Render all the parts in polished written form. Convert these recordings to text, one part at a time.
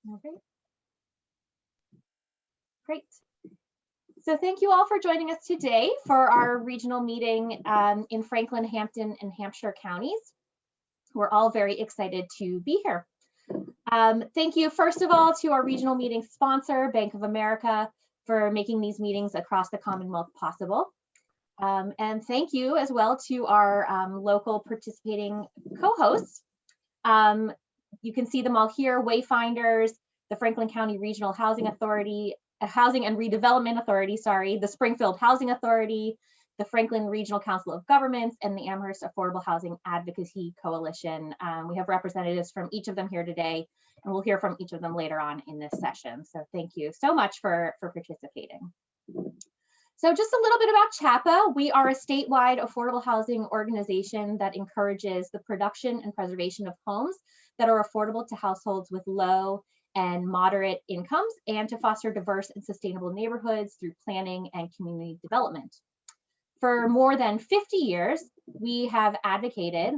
All right. Great. So thank you all for joining us today for our regional meeting in Franklin, Hampden, and Hampshire counties. We're all very excited to be here. Thank you, first of all, to our regional meeting sponsor, Bank of America, for making these meetings across the Commonwealth possible. And thank you as well to our local participating co-hosts. You can see them all here: Wayfinders, the Franklin County Regional Housing Authority, Housing and Redevelopment Authority, sorry, the Springfield Housing Authority, the Franklin Regional Council of Governments, and the Amherst Affordable Housing Advocacy Coalition. We have representatives from each of them here today, and we'll hear from each of them later on in this session. So thank you so much for participating. So just a little bit about CHAPA. We are a statewide affordable housing organization that encourages the production and preservation of homes that are affordable to households with low and moderate incomes, and to foster diverse and sustainable neighborhoods through planning and community development. For more than 50 years, we have advocated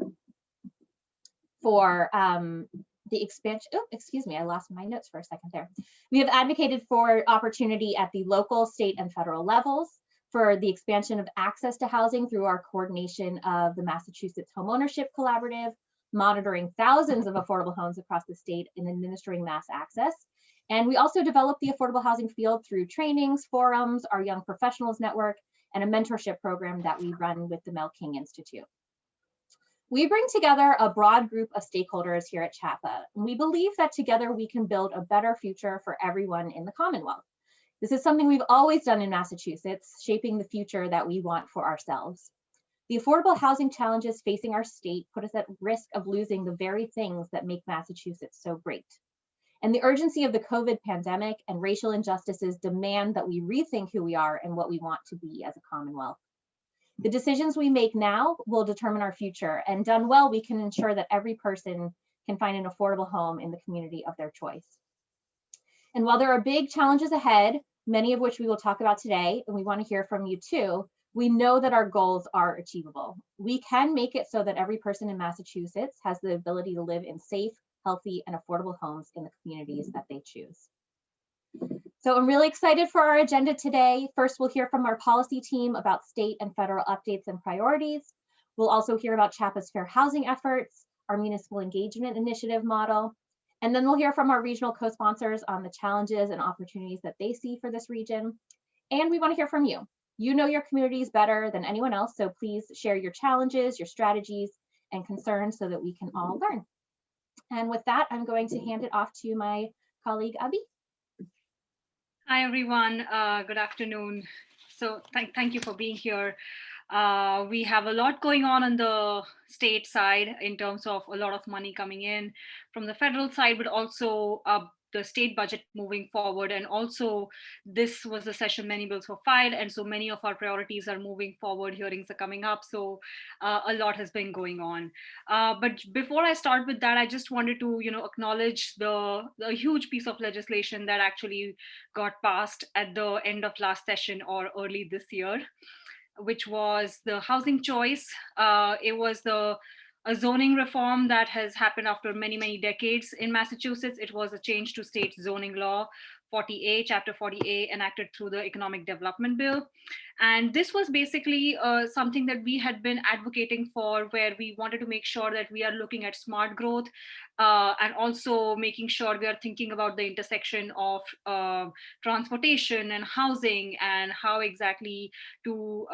for the expansion. Oh, excuse me, I lost my notes for a second there. We have advocated for opportunity at the local, state, and federal levels, for the expansion of access to housing through our coordination of the Massachusetts Homeownership Collaborative, monitoring thousands of affordable homes across the state and administering mass access. And we also develop the affordable housing field through trainings, forums, our Young Professionals Network, and a mentorship program that we run with the Mel King Institute. We bring together a broad group of stakeholders here at CHAPA, and we believe that together we can build a better future for everyone in the Commonwealth. This is something we've always done in Massachusetts, shaping the future that we want for ourselves. The affordable housing challenges facing our state put us at risk of losing the very things that make Massachusetts so great. And the urgency of the COVID pandemic and racial injustices demand that we rethink who we are and what we want to be as a Commonwealth. The decisions we make now will determine our future, and done well, we can ensure that every person can find an affordable home in the community of their choice. And while there are big challenges ahead, many of which we will talk about today, and we want to hear from you too, we know that our goals are achievable. We can make it so that every person in Massachusetts has the ability to live in safe, healthy, and affordable homes in the communities that they choose. So I'm really excited for our agenda today. First, we'll hear from our policy team about state and federal updates and priorities. We'll also hear about CHAPA's fair housing efforts, our municipal engagement initiative model, and then we'll hear from our regional co-sponsors on the challenges and opportunities that they see for this region. And we want to hear from you. You know your communities better than anyone else, so please share your challenges, your strategies, and concerns so that we can all learn. And with that, I'm going to hand it off to my colleague, Abhi. Hi, everyone. Good afternoon. So thank you for being here. We have a lot going on the state side in terms of a lot of money coming in from the federal side, but also the state budget moving forward. And also this was the session many bills were filed, and so many of our priorities are moving forward. Hearings are coming up, so a lot has been going on. But before I start with that, I just wanted to acknowledge the huge piece of legislation that actually got passed at the end of last session or early this year, which was the housing choice. It was a zoning reform that has happened after many, many decades in Massachusetts. It was a change to state zoning law 40A, Chapter 40A, enacted through the Economic Development Bill. And this was basically something that we had been advocating for, where we wanted to make sure that we are looking at smart growth and also making sure we are thinking about the intersection of transportation and housing, and how exactly to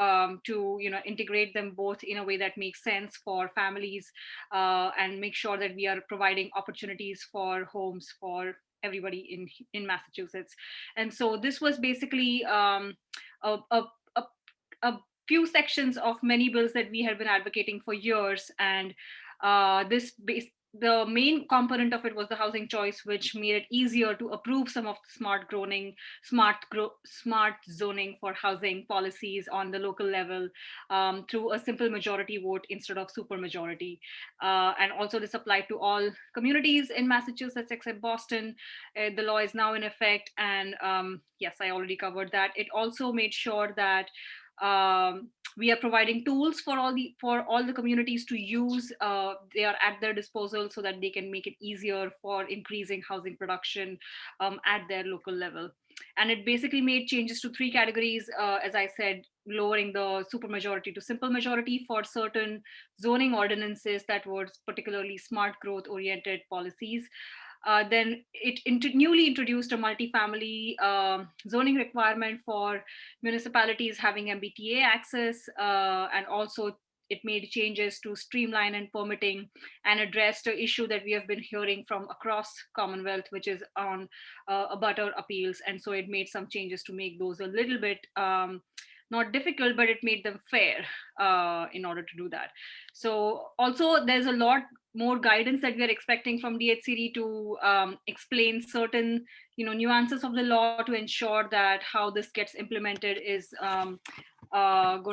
integrate them both in a way that makes sense for families, and make sure that we are providing opportunities for homes for everybody in Massachusetts. And so this was basically a few sections of many bills that we had been advocating for years. And the main component of it was the housing choice, which made it easier to approve some of the smart zoning for housing policies on the local level through a simple majority vote instead of supermajority. And also this applied to all communities in Massachusetts except Boston. The law is now in effect, and yes, I already covered that. It also made sure that We are providing tools for all the communities to use. They are at their disposal so that they can make it easier for increasing housing production at their local level. And it basically made changes to three categories, as I said, lowering the supermajority to simple majority for certain zoning ordinances that were particularly smart growth oriented policies. Then it newly introduced a multifamily zoning requirement for municipalities having MBTA access, and also it made changes to streamline and permitting and address the issue that we have been hearing from across Commonwealth, which is on abutter appeals. And so it made some changes to make those a little bit not difficult, but it made them fair in order to do that. So also there's a lot more guidance that we are expecting from DHCD to explain certain nuances of the law to ensure that how this gets implemented is going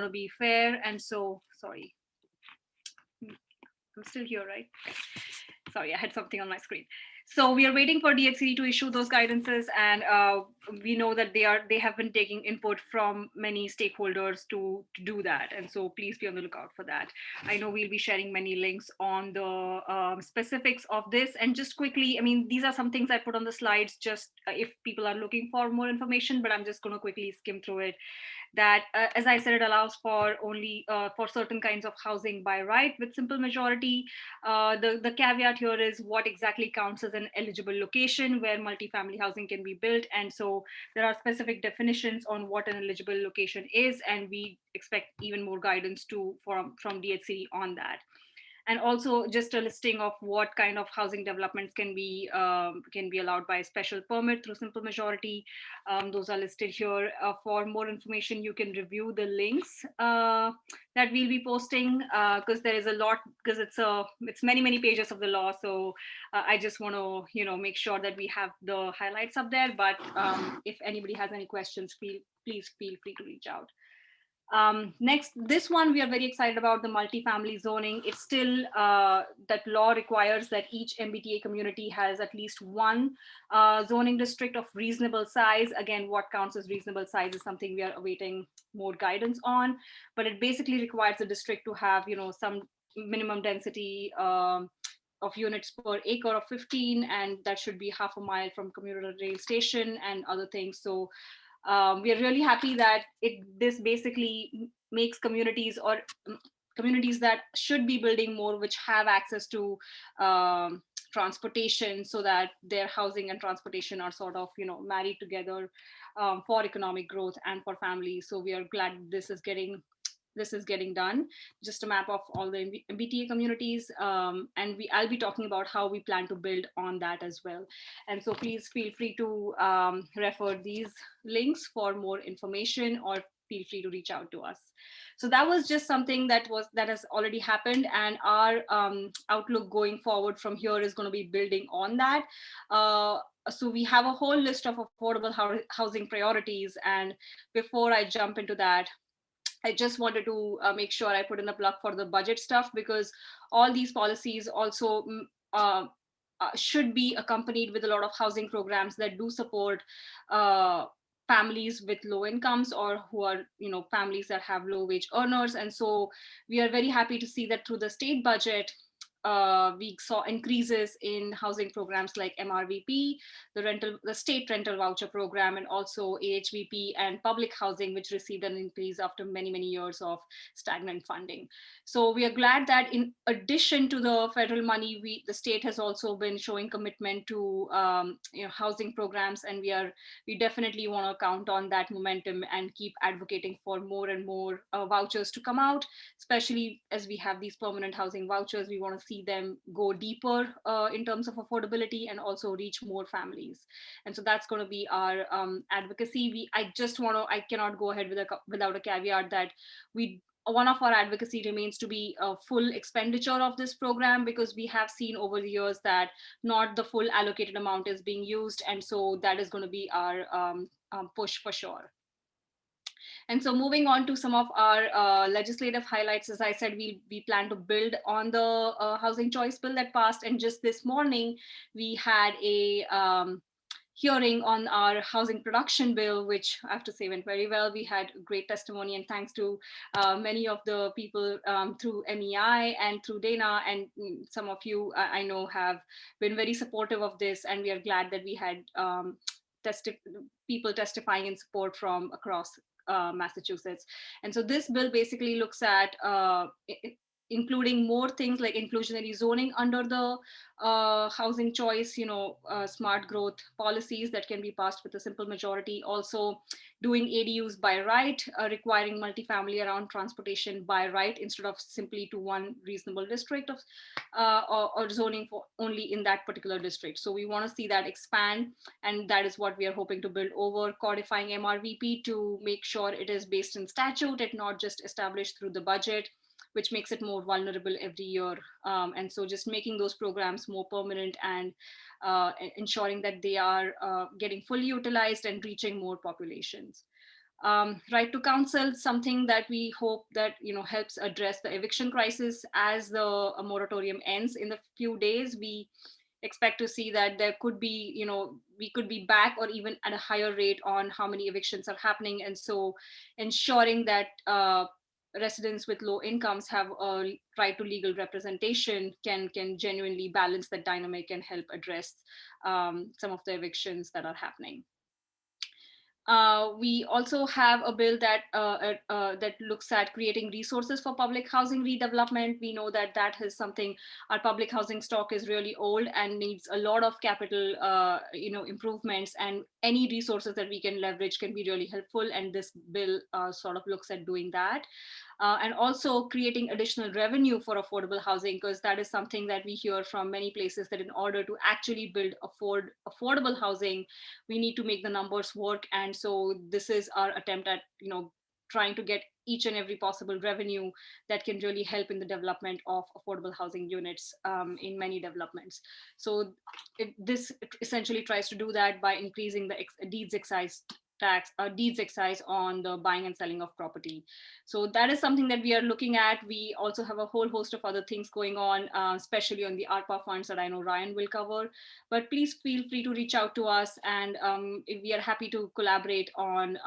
to be fair. And so, sorry, I'm still here, right? Sorry, I had something on my screen. So we are waiting for DHCD to issue those guidances, and we know that they have been taking input from many stakeholders to do that. And so please be on the lookout for that. I know we'll be sharing many links on the specifics of this. And just quickly, I mean, these are some things I put on the slides just if people are looking for more information, but I'm just going to quickly skim through it. That, as I said, it allows for only for certain kinds of housing by right with simple majority. The caveat here is what exactly counts as an eligible location where multifamily housing can be built. And so there are specific definitions on what an eligible location is, and we expect even more guidance from DHCD on that. And also just a listing of what kind of housing developments can be allowed by special permit through simple majority. Those are listed here. For more information, you can review the links that we'll be posting, because there is a lot, because it's many pages of the law. So I just want to make sure that we have the highlights up there. But if anybody has any questions, please feel free to reach out. Next, this one we are very excited about, the multifamily zoning. It's still that law requires that each MBTA community has at least one zoning district of reasonable size. Again, what counts as reasonable size is something we are awaiting more guidance on, but it basically requires the district to have some minimum density of units per acre of 15, and that should be half a mile from commuter rail station and other things. So we are really happy that this basically makes communities that should be building more, which have access to transportation, so that their housing and transportation are sort of married together for economic growth and for families. So we are glad this is getting done. Just a map of all the MBTA communities, and I'll be talking about how we plan to build on that as well. And so please feel free to refer these links for more information, or feel free to reach out to us. So that was just something that has already happened, and our outlook going forward from here is going to be building on that. So we have a whole list of affordable housing priorities, and before I jump into that, I just wanted to make sure I put in a plug for the budget stuff, because all these policies also should be accompanied with a lot of housing programs that do support families with low incomes, or who are families that have low wage earners. And so we are very happy to see that through the state budget, we saw increases in housing programs like MRVP, the state rental voucher program, and also AHVP and public housing, which received an increase after many years of stagnant funding. So we are glad that in addition to the federal money, the state has also been showing commitment to housing programs, and we definitely want to count on that momentum and keep advocating for more and more vouchers to come out, especially as we have these permanent housing vouchers. We want to see them go deeper in terms of affordability and also reach more families. And so that's going to be our advocacy. I cannot go ahead without a caveat that one of our advocacy remains to be a full expenditure of this program, because we have seen over the years that not the full allocated amount is being used. And so that is going to be our push for sure. And so moving on to some of our legislative highlights, as I said, we plan to build on the housing choice bill that passed. And just this morning, we had a hearing on our housing production bill, which I have to say went very well. We had great testimony, and thanks to many of the people through MEI and through Dana, and some of you I know have been very supportive of this, and we are glad that we had people testifying in support from across Massachusetts. And so this bill basically looks at including more things like inclusionary zoning under the housing choice, smart growth policies that can be passed with a simple majority. Also doing ADUs by right, requiring multifamily around transportation by right instead of simply to one reasonable district of or zoning for only in that particular district. So we want to see that expand, and that is what we are hoping to build over, codifying MRVP to make sure it is based in statute and not just established through the budget, which makes it more vulnerable every year. And so just making those programs more permanent and ensuring that they are getting fully utilized and reaching more populations. Right to counsel, something that we hope that helps address the eviction crisis as the moratorium ends in a few days. We expect to see that there could be, we could be back or even at a higher rate on how many evictions are happening. And so ensuring that residents with low incomes have a right to legal representation can genuinely balance that dynamic and help address some of the evictions that are happening. We also have a bill that looks at creating resources for public housing redevelopment. We know that that is something, our public housing stock is really old and needs a lot of capital improvements, and any resources that we can leverage can be really helpful, and this bill sort of looks at doing that. And also creating additional revenue for affordable housing, because that is something that we hear from many places, that in order to actually build affordable housing, we need to make the numbers work. And so this is our attempt at trying to get each and every possible revenue that can really help in the development of affordable housing units in many developments. So this essentially tries to do that by increasing the deeds excise on the buying and selling of property. So that is something that we are looking at. We also have a whole host of other things going on, especially on the ARPA funds that I know Ryan will cover. But please feel free to reach out to us, and we are happy to collaborate on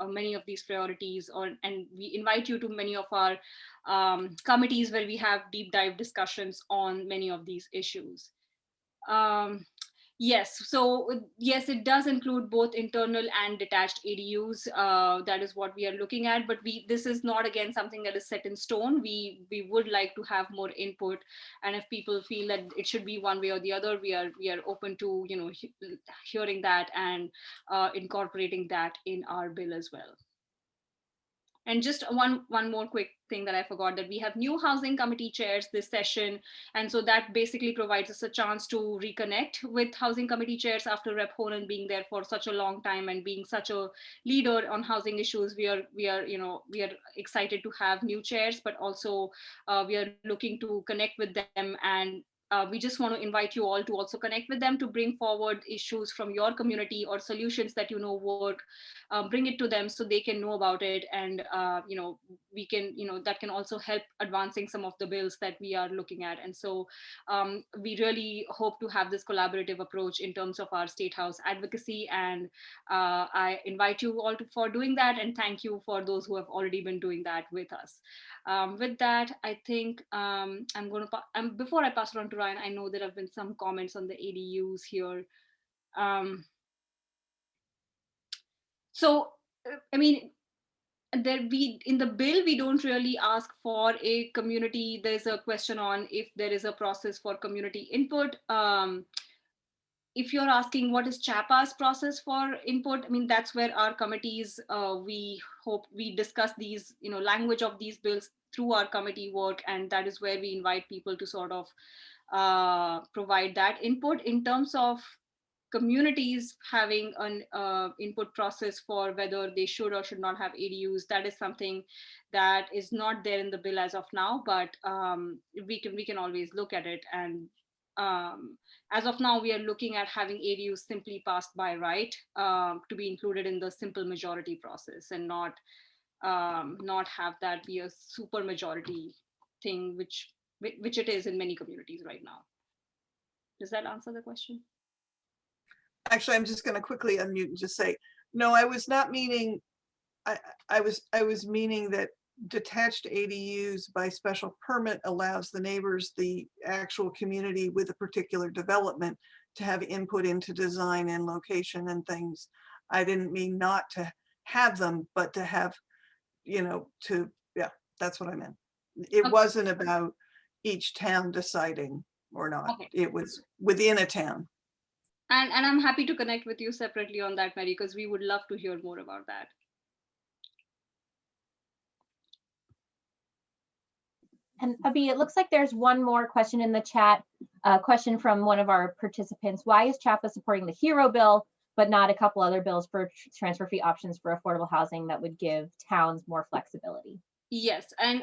many of these priorities. And we invite you to many of our committees where we have deep dive discussions on many of these issues. Yes, so yes, it does include both internal and detached ADUs. That is what we are looking at, but this is not, again, something that is set in stone. We would like to have more input, and if people feel that it should be one way or the other, we are open to hearing that and incorporating that in our bill as well. And just one more quick thing that I forgot, that we have new housing committee chairs this session. And so that basically provides us a chance to reconnect with housing committee chairs after Rep. Honan being there for such a long time and being such a leader on housing issues. We are excited to have new chairs, but also we are looking to connect with them, and we just want to invite you all to also connect with them to bring forward issues from your community or solutions that work. Bring it to them so they can know about it, and we can that can also help advancing some of the bills that we are looking at. And so we really hope to have this collaborative approach in terms of our state house advocacy, and I invite you all for doing that, and thank you for those who have already been doing that with us. With that, I think I'm going to before I pass it on to Ryan, I know there have been some comments on the ADUs here. So, I mean, in the bill, we don't really ask for a community. There's a question on if there is a process for community input. If you're asking what is CHAPA's process for input, I mean, that's where our committees, we hope we discuss these, language of these bills through our committee work. And that is where we invite people to sort of provide that input. In terms of communities having an input process for whether they should or should not have ADUs, that is something that is not there in the bill as of now, but we can always look at it. And as of now, we are looking at having ADUs simply passed by right to be included in the simple majority process, and not have that be a super majority thing, which it is in many communities right now. Does that answer the question? Actually, I'm just going to quickly unmute and just say, no, I was not meaning, I was meaning that detached ADUs by special permit allows the neighbors, the actual community with a particular development, to have input into design and location and things. I didn't mean not to have them, but to have, yeah, that's what I meant. It Okay. wasn't about each town deciding or not. Okay. It was within a town. And I'm happy to connect with you separately on that, Mary, because we would love to hear more about that. And Abhi, it looks like there's one more question in the chat, a question from one of our participants. Why is CHAPA supporting the HERO bill, but not a couple other bills for transfer fee options for affordable housing that would give towns more flexibility? Yes, and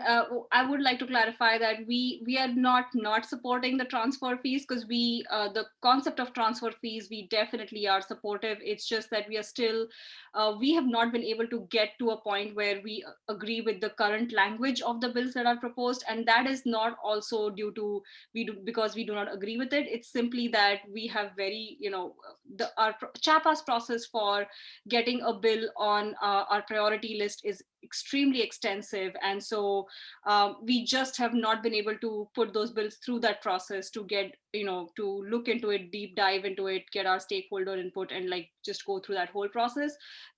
I would like to clarify that we are not supporting the transfer fees, because the concept of transfer fees, we definitely are supportive. It's just that we are still we have not been able to get to a point where we agree with the current language of the bills that are proposed, and that is not also due to because we do not agree with it. It's simply that we have very our CHAPA's process for getting a bill on our priority list is extremely extensive, and so we just have not been able to put those bills through that process to get to look into it, deep dive into it, get our stakeholder input, and like just go through that whole process,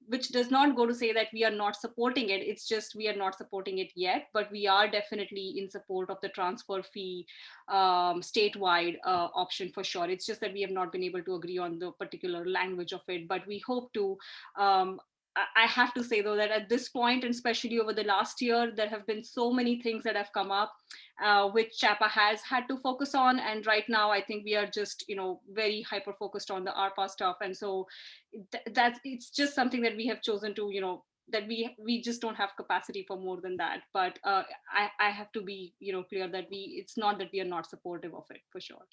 which does not go to say that we are not supporting it. It's just we are not supporting it yet, but we are definitely in support of the transfer fee statewide option for sure. It's just that we have not been able to agree on the particular language of it, but we hope to. I have to say though that at this point, and especially over the last year, there have been so many things that have come up, which CHAPA has had to focus on. And right now, I think we are just very hyper focused on the ARPA stuff, and so that's it's just something that we have chosen to that we just don't have capacity for more than that. But I have to be clear that it's not that we are not supportive of it for sure.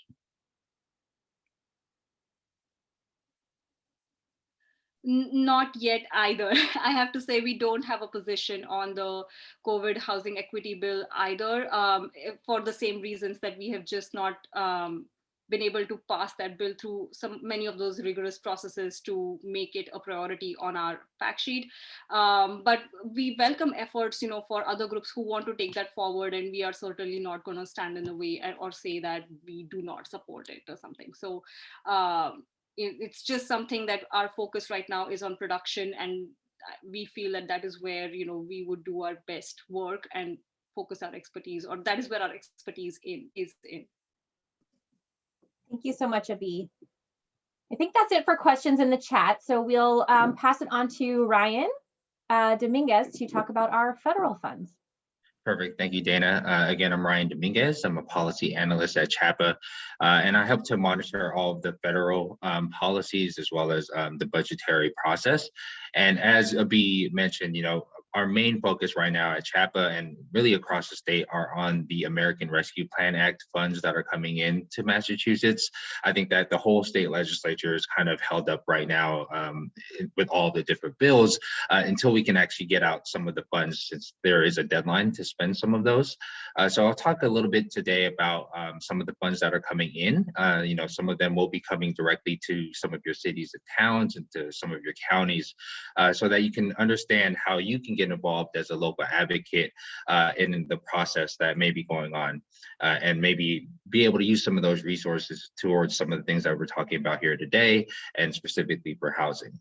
Not yet either. I have to say we don't have a position on the COVID housing equity bill either, for the same reasons that we have just not been able to pass that bill through many of those rigorous processes to make it a priority on our fact sheet. But we welcome efforts, for other groups who want to take that forward, and we are certainly not going to stand in the way or say that we do not support it or something. So it's just something that our focus right now is on production, and we feel that that is where we would do our best work and focus our expertise, or that is where our expertise is in. Thank you so much, Abhi. I think that's it for questions in the chat. So we'll pass it on to Ryan Dominguez to talk about our federal funds. Perfect. Thank you, Dana. Again, I'm Ryan Dominguez. I'm a policy analyst at CHAPA, and I help to monitor all of the federal policies as well as the budgetary process. And as Abhi mentioned, our main focus right now at CHAPA and really across the state are on the American Rescue Plan Act funds that are coming in to Massachusetts. I think that the whole state legislature is kind of held up right now with all the different bills until we can actually get out some of the funds, since there is a deadline to spend some of those. So I'll talk a little bit today about some of the funds that are coming in. Some of them will be coming directly to some of your cities and towns and to some of your counties, so that you can understand how you can get involved as a local advocate in the process that may be going on, and maybe be able to use some of those resources towards some of the things that we're talking about here today, and specifically for housing.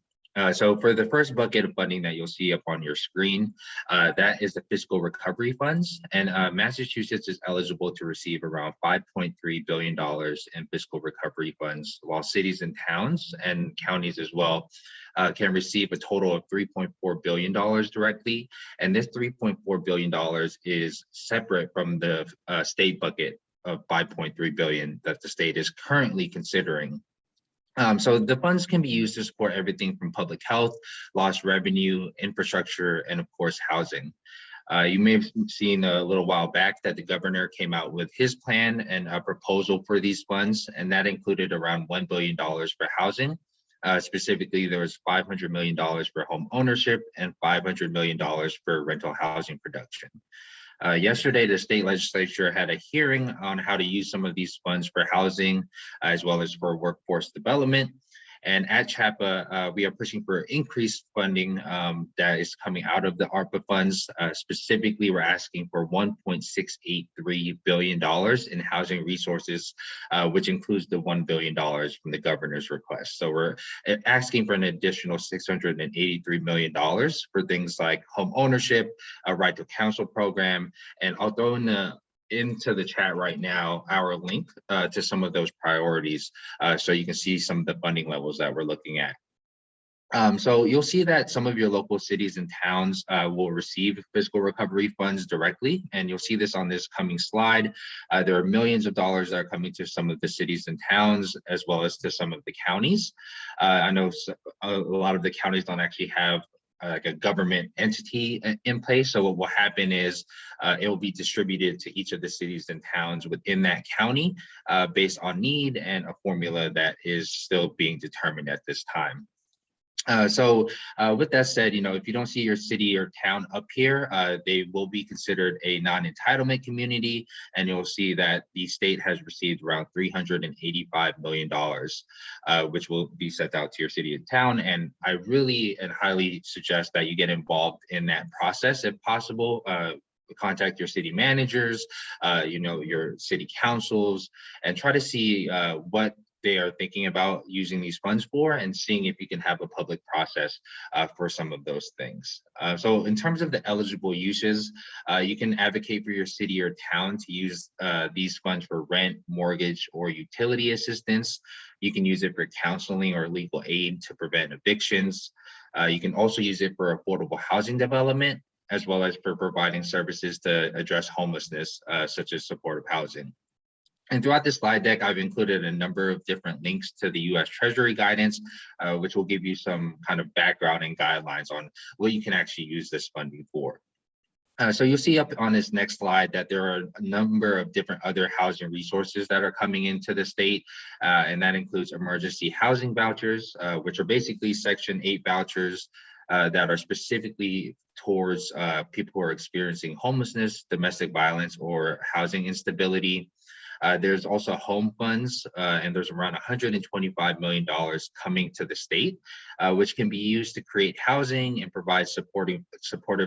So for the first bucket of funding that you'll see up on your screen, that is the fiscal recovery funds. And Massachusetts is eligible to receive around $5.3 billion in fiscal recovery funds, while cities and towns and counties as well can receive a total of $3.4 billion directly. And this $3.4 billion is separate from the state bucket of $5.3 billion that the state is currently considering. So the funds can be used to support everything from public health, lost revenue, infrastructure, and of course, housing. You may have seen a little while back that the governor came out with his plan and a proposal for these funds, and that included around $1 billion for housing. Specifically, there was $500 million for home ownership and $500 million for rental housing production. Yesterday, the state legislature had a hearing on how to use some of these funds for housing, as well as for workforce development. And at CHAPA, we are pushing for increased funding that is coming out of the ARPA funds. Specifically, we're asking for $1.683 billion in housing resources, which includes the $1 billion from the governor's request. So we're asking for an additional $683 million for things like home ownership, a right to counsel program, and I'll throw into the chat right now our link to some of those priorities so you can see some of the funding levels that we're looking at. So you'll see that some of your local cities and towns will receive fiscal recovery funds directly, and you'll see this on this coming slide. There are millions of dollars that are coming to some of the cities and towns, as well as to some of the counties. I know a lot of the counties don't actually have like a government entity in place. So what will happen is it will be distributed to each of the cities and towns within that county based on need and a formula that is still being determined at this time. So with that said, if you don't see your city or town up here, they will be considered a non-entitlement community, and you'll see that the state has received around $385 million, which will be sent out to your city and town. And I really and highly suggest that you get involved in that process if possible. Contact your city managers, your city councils, and try to see what they are thinking about using these funds for, and seeing if you can have a public process for some of those things. So in terms of the eligible uses, you can advocate for your city or town to use these funds for rent, mortgage, or utility assistance. You can use it for counseling or legal aid to prevent evictions. You can also use it for affordable housing development, as well as for providing services to address homelessness, such as supportive housing. And throughout this slide deck, I've included a number of different links to the U.S. Treasury guidance, which will give you some kind of background and guidelines on what you can actually use this funding for. So you'll see up on this next slide that there are a number of different other housing resources that are coming into the state, and that includes emergency housing vouchers, which are basically Section 8 vouchers that are specifically towards people who are experiencing homelessness, domestic violence, or housing instability. There's also home funds, and there's around $125 million coming to the state, which can be used to create housing and provide supportive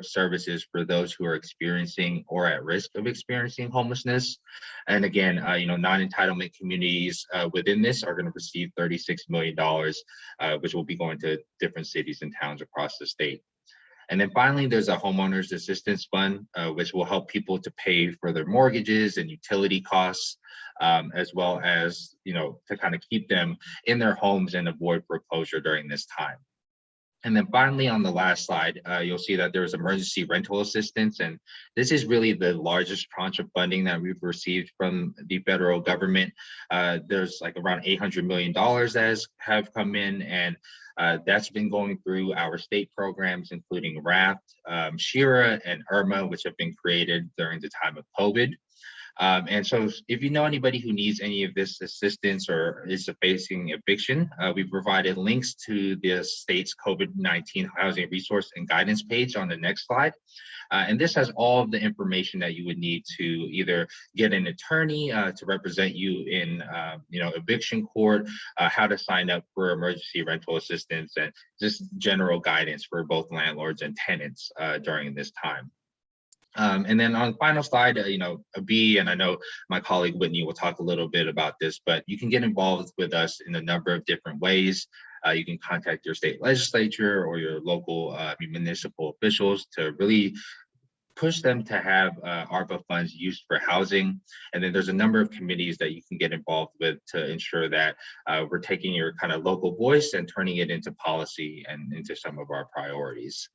services for those who are experiencing or at risk of experiencing homelessness. And again, non-entitlement communities within this are going to receive $36 million, which will be going to different cities and towns across the state. And then finally, there's a homeowners assistance fund, which will help people to pay for their mortgages and utility costs, as well as, to kind of keep them in their homes and avoid foreclosure during this time. And then finally, on the last slide, you'll see that there's emergency rental assistance. And this is really the largest tranche of funding that we've received from the federal government. There's like around $800 million that have come in, and that's been going through our state programs, including RAFT, SHIRA, and IRMA, which have been created during the time of COVID. And so if you know anybody who needs any of this assistance or is facing eviction, we provided links to the state's COVID-19 housing resource and guidance page on the next slide. And this has all of the information that you would need to either get an attorney to represent you in eviction court, how to sign up for emergency rental assistance, and just general guidance for both landlords and tenants during this time. And then on the final slide, a B, and I know my colleague Whitney will talk a little bit about this, but you can get involved with us in a number of different ways. You can contact your state legislature or your local municipal officials to really push them to have ARPA funds used for housing. And then there's a number of committees that you can get involved with to ensure that we're taking your kind of local voice and turning it into policy and into some of our priorities.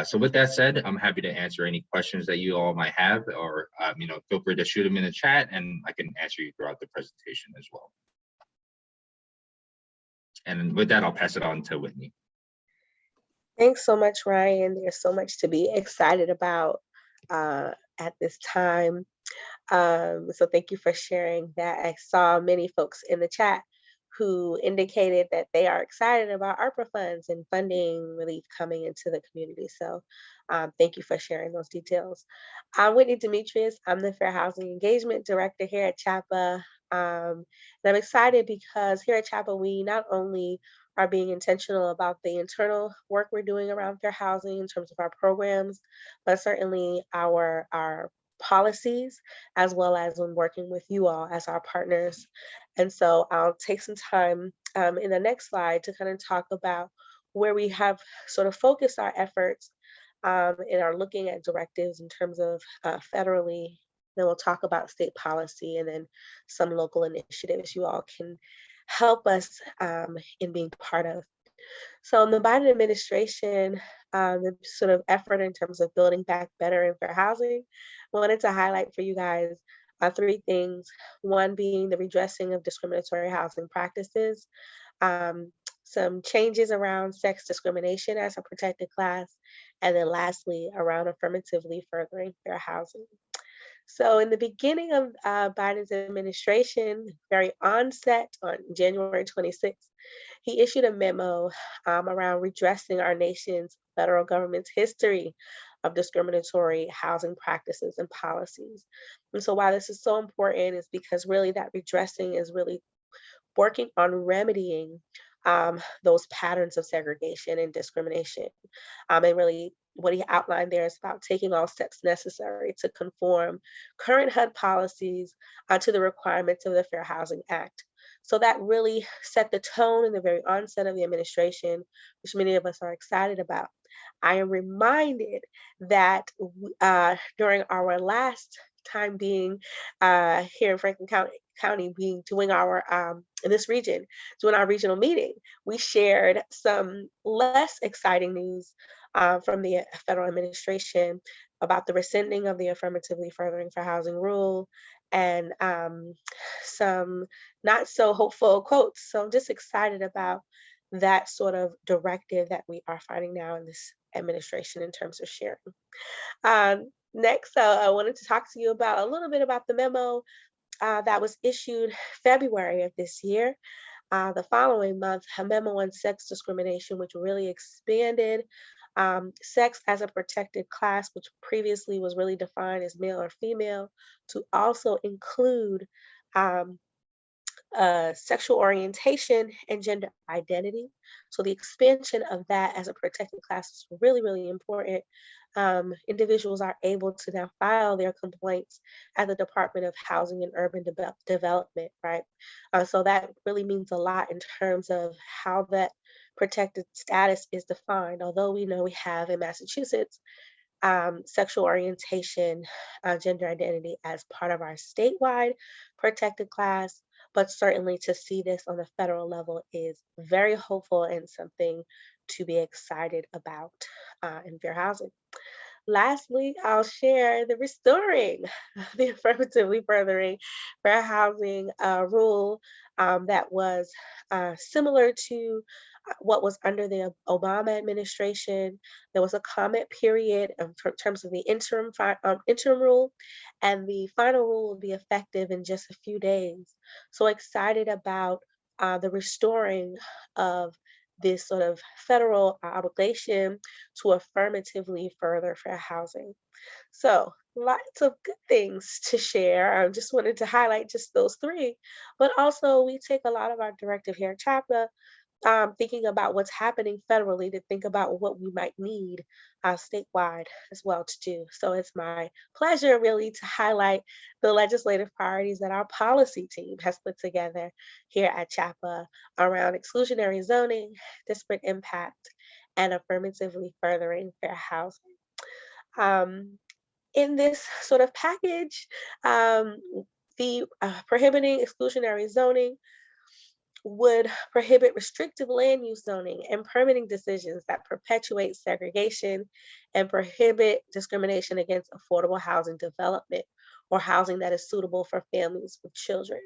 So with that said, I'm happy to answer any questions that you all might have, or feel free to shoot them in the chat, and I can answer you throughout the presentation as well. And with that, I'll pass it on to Whitney. Thanks so much, Ryan. There's so much to be excited about at this time. So thank you for sharing that. I saw many folks in the chat who indicated that they are excited about ARPA funds and funding relief coming into the community. So thank you for sharing those details. I'm Whitney Demetrius. I'm the Fair Housing Engagement Director here at CHAPA. And I'm excited because here at CHAPA, we not only are being intentional about the internal work we're doing around fair housing in terms of our programs, but certainly our policies, as well as when working with you all as our partners. And so I'll take some time in the next slide to kind of talk about where we have sort of focused our efforts and are looking at directives in terms of federally. Then we'll talk about state policy and then some local initiatives you all can help us in being part of. So in the Biden administration, the sort of effort in terms of building back better and fair housing, wanted to highlight for you guys three things. One being the redressing of discriminatory housing practices, um, some changes around sex discrimination as a protected class, and then lastly, around affirmatively furthering fair housing. So in the beginning of Biden's administration, very onset on January 26th, he issued a memo around redressing our nation's federal government's history of discriminatory housing practices and policies. And so why this is so important is because really that redressing is really working on remedying those patterns of segregation and discrimination. And really, what he outlined there is about taking all steps necessary to conform current HUD policies to the requirements of the Fair Housing Act. So that really set the tone in the very onset of the administration, which many of us are excited about. I am reminded that during our last time being here in Franklin County being doing our in this region, doing our regional meeting, we shared some less exciting news from the federal administration about the rescinding of the affirmatively furthering for housing rule and some not so hopeful quotes. So I'm just excited about that sort of directive that we are finding now in this administration in terms of sharing. Next, I wanted to talk to you about a little bit about the memo that was issued February of this year. The following month, a memo on sex discrimination, which really expanded sex as a protected class, which previously was really defined as male or female, to also include sexual orientation and gender identity. So the expansion of that as a protected class is really, really important. Individuals are able to now file their complaints at the Department of Housing and Urban Development, right? So that really means a lot in terms of how that protected status is defined. Although we know we have in Massachusetts sexual orientation, gender identity as part of our statewide protected class, but certainly to see this on the federal level is very hopeful and something to be excited about in fair housing. Lastly, I'll share the restoring the affirmatively furthering fair housing rule that was similar to what was under the Obama administration. There was a comment period in terms of the interim rule, and the final rule will be effective in just a few days. So excited about the restoring of this sort of federal obligation to affirmatively further fair housing. So lots of good things to share. I just wanted to highlight just those three, but also we take a lot of our directive here at CHAPA, thinking about what's happening federally to think about what we might need statewide as well to do. So it's my pleasure really to highlight the legislative priorities that our policy team has put together here at CHAPA around exclusionary zoning, disparate impact, and affirmatively furthering fair housing. In this sort of package, the prohibiting exclusionary zoning would prohibit restrictive land use zoning and permitting decisions that perpetuate segregation and prohibit discrimination against affordable housing development or housing that is suitable for families with children.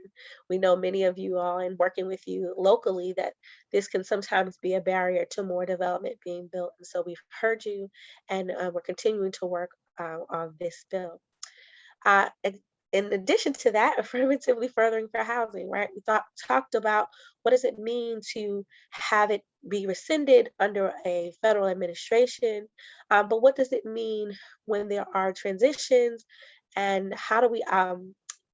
We know many of you all in working with you locally that this can sometimes be a barrier to more development being built. And so we've heard you and we're continuing to work on this bill. In addition to that, affirmatively furthering fair housing, right? We talked about what does it mean to have it be rescinded under a federal administration, but what does it mean when there are transitions, and how do we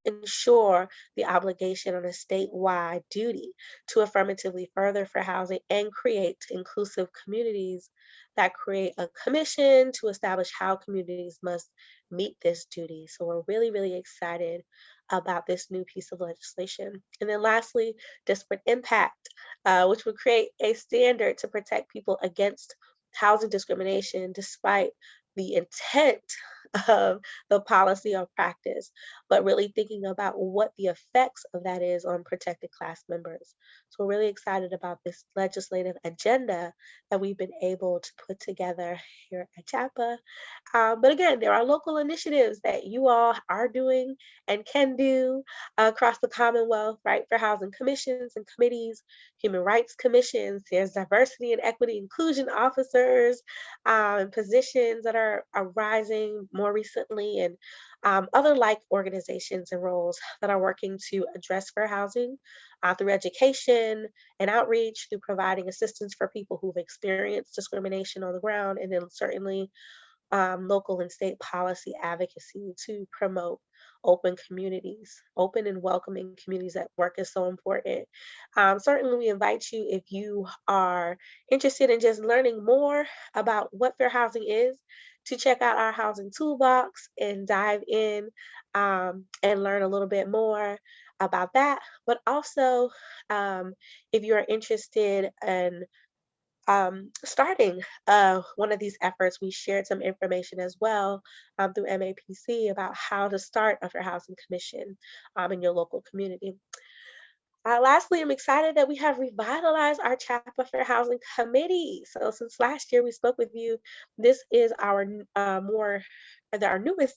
ensure the obligation on a statewide duty to affirmatively further for housing and create inclusive communities that create a commission to establish how communities must meet this duty. So we're really, really excited about this new piece of legislation. And then lastly, disparate impact, which would create a standard to protect people against housing discrimination despite the intent of the policy or practice, but really thinking about what the effects of that is on protected class members. So we're really excited about this legislative agenda that we've been able to put together here at CHAPA. But again, there are local initiatives that you all are doing and can do across the Commonwealth, right? For housing commissions and committees, human rights commissions, there's diversity and equity inclusion officers, and positions that are rising more recently, and other like organizations and roles that are working to address fair housing through education and outreach, through providing assistance for people who've experienced discrimination on the ground, and then certainly local and state policy advocacy to promote open communities, open and welcoming communities. That work is so important. Certainly, we invite you, if you are interested in just learning more about what fair housing is, to check out our housing toolbox and dive in and learn a little bit more about that. But also, if you are interested in starting one of these efforts, we shared some information as well through MAPC about how to start a fair housing commission in your local community. Lastly, I'm excited that we have revitalized our CHAPA Fair Housing Committee. So since last year we spoke with you, this is our our newest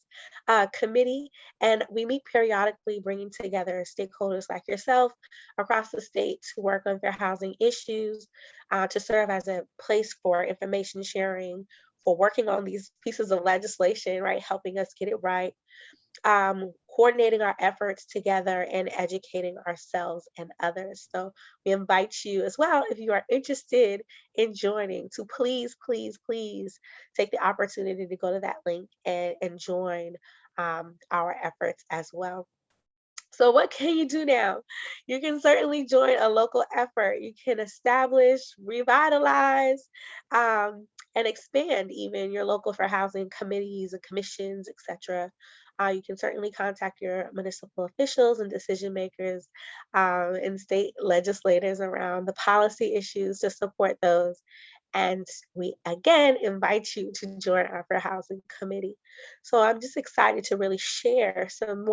committee, and we meet periodically, bringing together stakeholders like yourself across the state to work on fair housing issues, to serve as a place for information sharing, for working on these pieces of legislation, right, helping us get it right, coordinating our efforts together, and educating ourselves and others. So we invite you as well, if you are interested in joining, to please, please, please take the opportunity to go to that link and join our efforts as well. So what can you do now? You can certainly join a local effort. You can establish, revitalize, and expand even your local fair housing committees and commissions, etc. You can certainly contact your municipal officials and decision makers and state legislators around the policy issues to support those. And we again invite you to join our Fair Housing Committee. So I'm just excited to really share some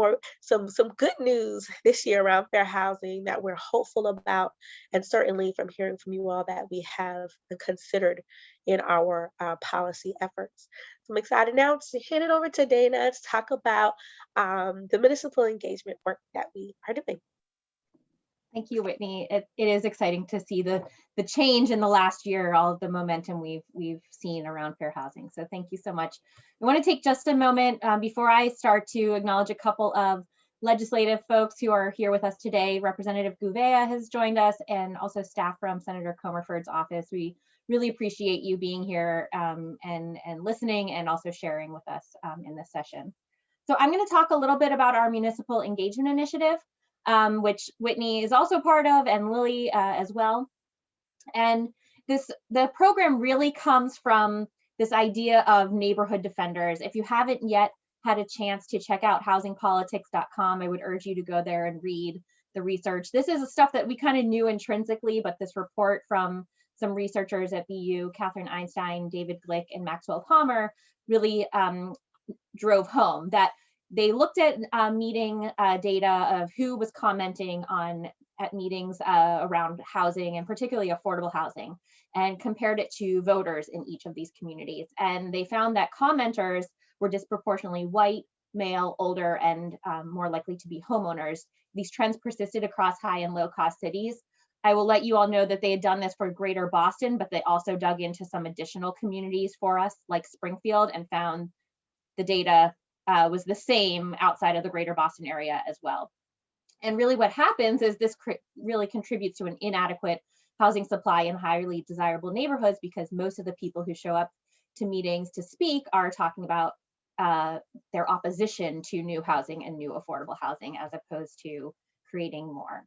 good news this year around fair housing that we're hopeful about, and certainly from hearing from you all that we have considered in our policy efforts. So I'm excited now to hand it over to Dana to talk about the municipal engagement work that we are doing. Thank you, Whitney. It is exciting to see the change in the last year, all of the momentum we've seen around fair housing. So thank you so much. I want to take just a moment before I start to acknowledge a couple of legislative folks who are here with us today. Representative Gouveia has joined us, and also staff from Senator Comerford's office. We really appreciate you being here and listening, and also sharing with us in this session. So I'm going to talk a little bit about our municipal engagement initiative, which Whitney is also part of, and Lily as well. And the program really comes from this idea of neighborhood defenders. If you haven't yet had a chance to check out housingpolitics.com, I would urge you to go there and read the research. This is stuff that we kind of knew intrinsically, but this report from some researchers at BU, Catherine Einstein, David Glick, and Maxwell Palmer, really drove home that they looked at meeting data of who was commenting at meetings around housing, and particularly affordable housing, and compared it to voters in each of these communities. And they found that commenters were disproportionately white, male, older, and more likely to be homeowners. These trends persisted across high and low cost cities. I will let you all know that they had done this for Greater Boston, but they also dug into some additional communities for us, like Springfield, and found the data was the same outside of the Greater Boston area as well. And really what happens is this really contributes to an inadequate housing supply in highly desirable neighborhoods, because most of the people who show up to meetings to speak are talking about their opposition to new housing and new affordable housing as opposed to creating more.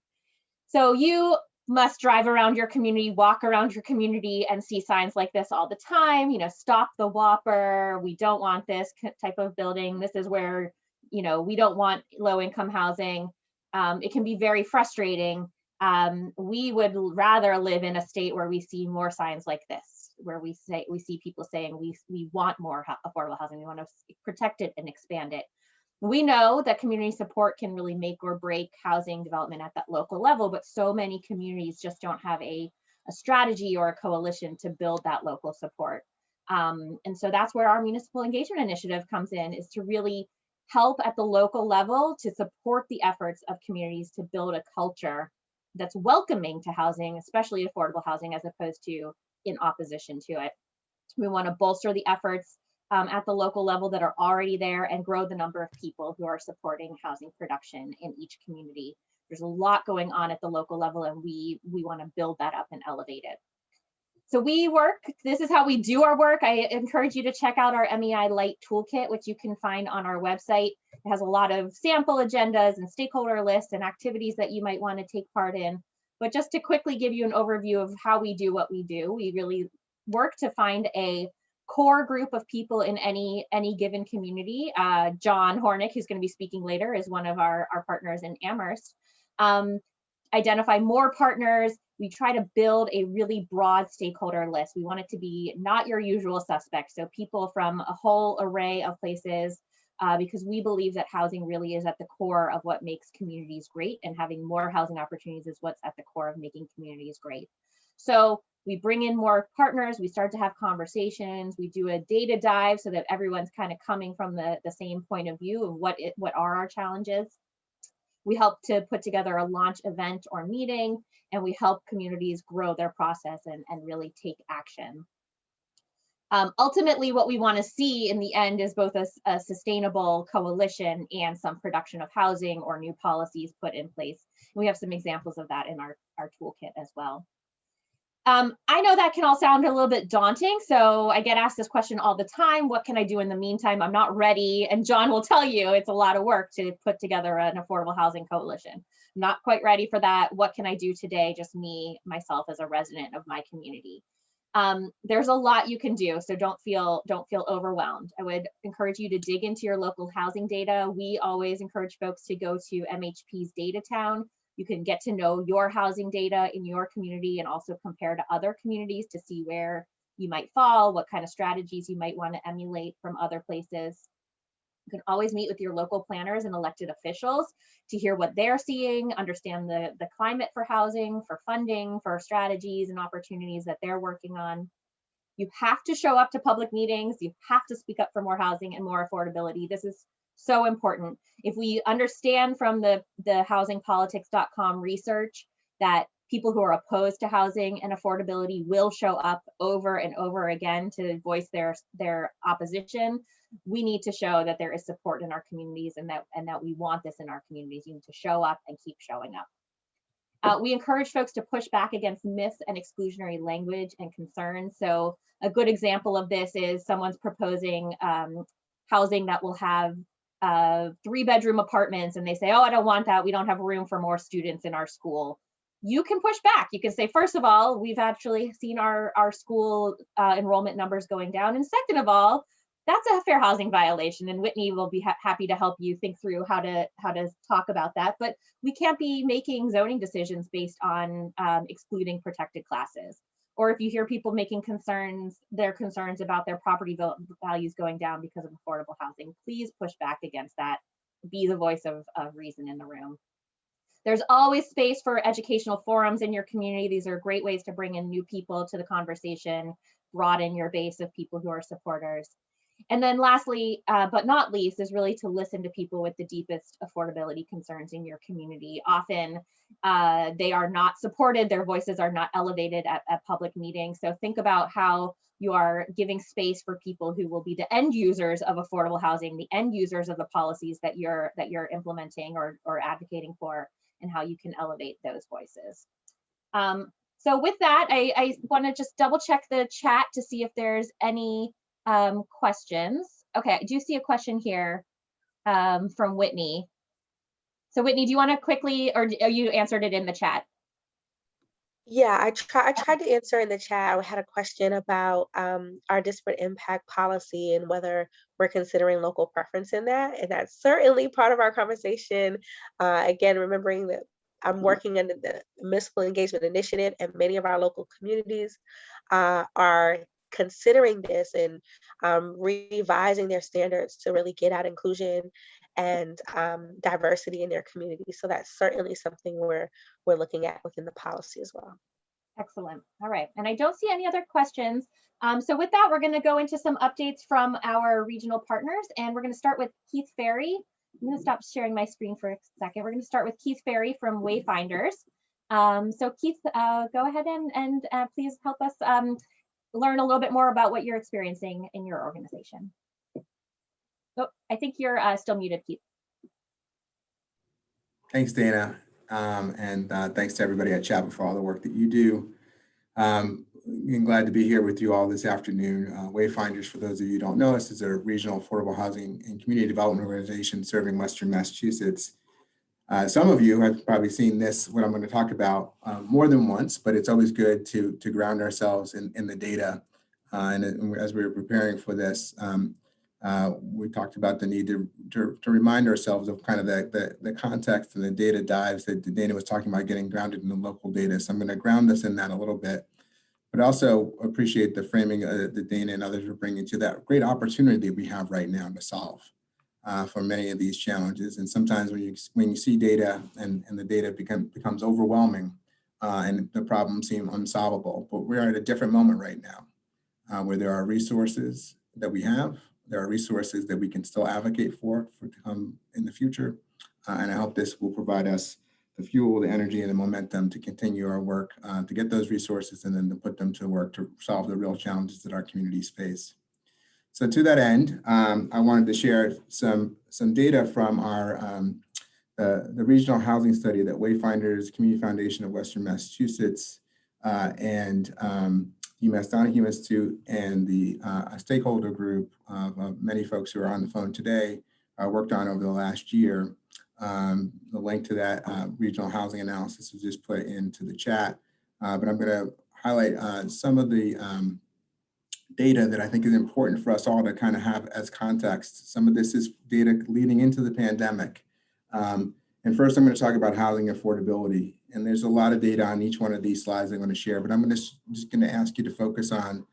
So you must drive around your community, walk around your community and see signs like this all the time. You know, stop the Whopper. We don't want this type of building. This is where, you know, we don't want low income housing. It can be very frustrating. We would rather live in a state where we see more signs like this, where we see people saying we want more affordable housing. We want to protect it and expand it. We know that community support can really make or break housing development at that local level, but so many communities just don't have a strategy or a coalition to build that local support. And so that's where our municipal engagement initiative comes in, is to really help at the local level to support the efforts of communities to build a culture that's welcoming to housing, especially affordable housing, as opposed to in opposition to it. We want to bolster the efforts at the local level that are already there and grow the number of people who are supporting housing production in each community. There's a lot going on at the local level, and we want to build that up and elevate it. So we work, this is how we do our work. I encourage you to check out our MEI Lite Toolkit, which you can find on our website. It has a lot of sample agendas and stakeholder lists and activities that you might want to take part in. But just to quickly give you an overview of how we do what we do, we really work to find a core group of people in any given community. John Hornick, who's going to be speaking later, is one of our partners in Amherst. Identify more partners. We try to build a really broad stakeholder list. We want it to be not your usual suspects, so people from a whole array of places, because we believe that housing really is at the core of what makes communities great, and having more housing opportunities is what's at the core of making communities great. So we bring in more partners, we start to have conversations, we do a data dive so that everyone's kind of coming from the same point of view of what are our challenges. We help to put together a launch event or meeting, and we help communities grow their process and really take action. Ultimately, what we want to see in the end is both a sustainable coalition and some production of housing or new policies put in place. And we have some examples of that in our toolkit as well. I know that can all sound a little bit daunting, so I get asked this question all the time: what can I do in the meantime? I'm not ready. And John will tell you it's a lot of work to put together an affordable housing coalition. I'm not quite ready for that. What can I do today? Just me, myself, as a resident of my community. There's a lot you can do, so don't feel overwhelmed. I would encourage you to dig into your local housing data. We always encourage folks to go to MHP's Data Town. You can get to know your housing data in your community and also compare to other communities to see where you might fall, what kind of strategies you might want to emulate from other places. You can always meet with your local planners and elected officials to hear what they're seeing, understand the climate for housing, for funding, for strategies and opportunities that they're working on. You have to show up to public meetings. You have to speak up for more housing and more affordability. This is so important. If we understand from the housingpolitics.com research that people who are opposed to housing and affordability will show up over and over again to voice their opposition, we need to show that there is support in our communities and that we want this in our communities. You need to show up and keep showing up. We encourage folks to push back against myths and exclusionary language and concerns. So a good example of this is someone's proposing housing that will have 3-bedroom apartments, and they say, oh, I don't want that. We don't have room for more students in our school. You can push back. You can say, first of all, we've actually seen our school enrollment numbers going down. And second of all, that's a fair housing violation. And Whitney will be happy to help you think through how to talk about that. But we can't be making zoning decisions based on excluding protected classes. Or if you hear people making their concerns about their property values going down because of affordable housing, please push back against that. Be the voice of reason in the room. There's always space for educational forums in your community. These are great ways to bring in new people to the conversation, broaden your base of people who are supporters. And then lastly, but not least, is really to listen to people with the deepest affordability concerns in your community. Often they are not supported, their voices are not elevated at public meetings. So think about how you are giving space for people who will be the end users of affordable housing, the end users of the policies that you're implementing or advocating for, and how you can elevate those voices. So with that, I want to just double check the chat to see if there's any questions. Okay, I do see a question here from Whitney. So Whitney, do you want to quickly, or you answered it in the chat? Yeah, I tried to answer in the chat. I had a question about our disparate impact policy and whether we're considering local preference in that. And that's certainly part of our conversation. Again, remembering that I'm working under the Municipal Engagement Initiative, and many of our local communities are considering this and revising their standards to really get at inclusion and diversity in their community. So that's certainly something we're looking at within the policy as well. Excellent. All right. And I don't see any other questions. So with that, we're going to go into some updates from our regional partners, and we're going to start with Keith Ferry. I'm going to stop sharing my screen for a second. We're going to start with Keith Ferry from Wayfinders. So Keith, go ahead and please help us learn a little bit more about what you're experiencing in your organization. Oh, I think you're still muted, Keith. Thanks, Dana. And thanks to everybody at CHAPA for all the work that you do. I'm glad to be here with you all this afternoon. Wayfinders, for those of you who don't know us, is a regional affordable housing and community development organization serving Western Massachusetts. Some of you have probably seen this, what I'm going to talk about, more than once, but it's always good to ground ourselves in the data. And as we were preparing for this, we talked about the need to remind ourselves of kind of the context and the data dives that Dana was talking about, getting grounded in the local data. So I'm going to ground us in that a little bit, but also appreciate the framing that Dana and others are bringing to that great opportunity we have right now to solve for many of these challenges. And sometimes when you see data and the data becomes overwhelming and the problems seem unsolvable, but we're at a different moment right now where there are resources that we have. There are resources that we can still advocate for to come in the future. And I hope this will provide us the fuel, the energy, and the momentum to continue our work, to get those resources and then to put them to work to solve the real challenges that our communities face. So to that end, I wanted to share some data from our the regional housing study that Wayfinders Community Foundation of Western Massachusetts and UMass Donahue Institute and the stakeholder group of many folks who are on the phone today worked on over the last year. The link to that regional housing analysis was just put into the chat, but I'm going to highlight some of the data that I think is important for us all to kind of have as context. Some of this is data leading into the pandemic. And first, I'm going to talk about housing affordability. And there's a lot of data on each one of these slides I'm going to share, but I'm just going to ask you to focus on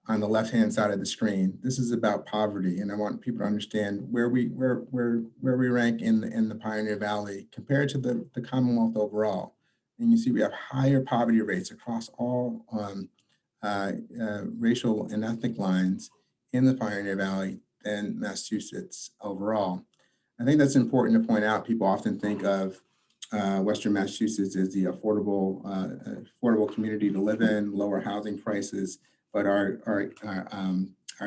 the left-hand side of the screen. This is about poverty, and I want people to understand where we rank in the Pioneer Valley compared to the Commonwealth overall. And you see we have higher poverty rates across all racial and ethnic lines in the Pioneer Valley than Massachusetts overall. I think that's important to point out. People often think of Western Massachusetts as the affordable community to live in, lower housing prices, but our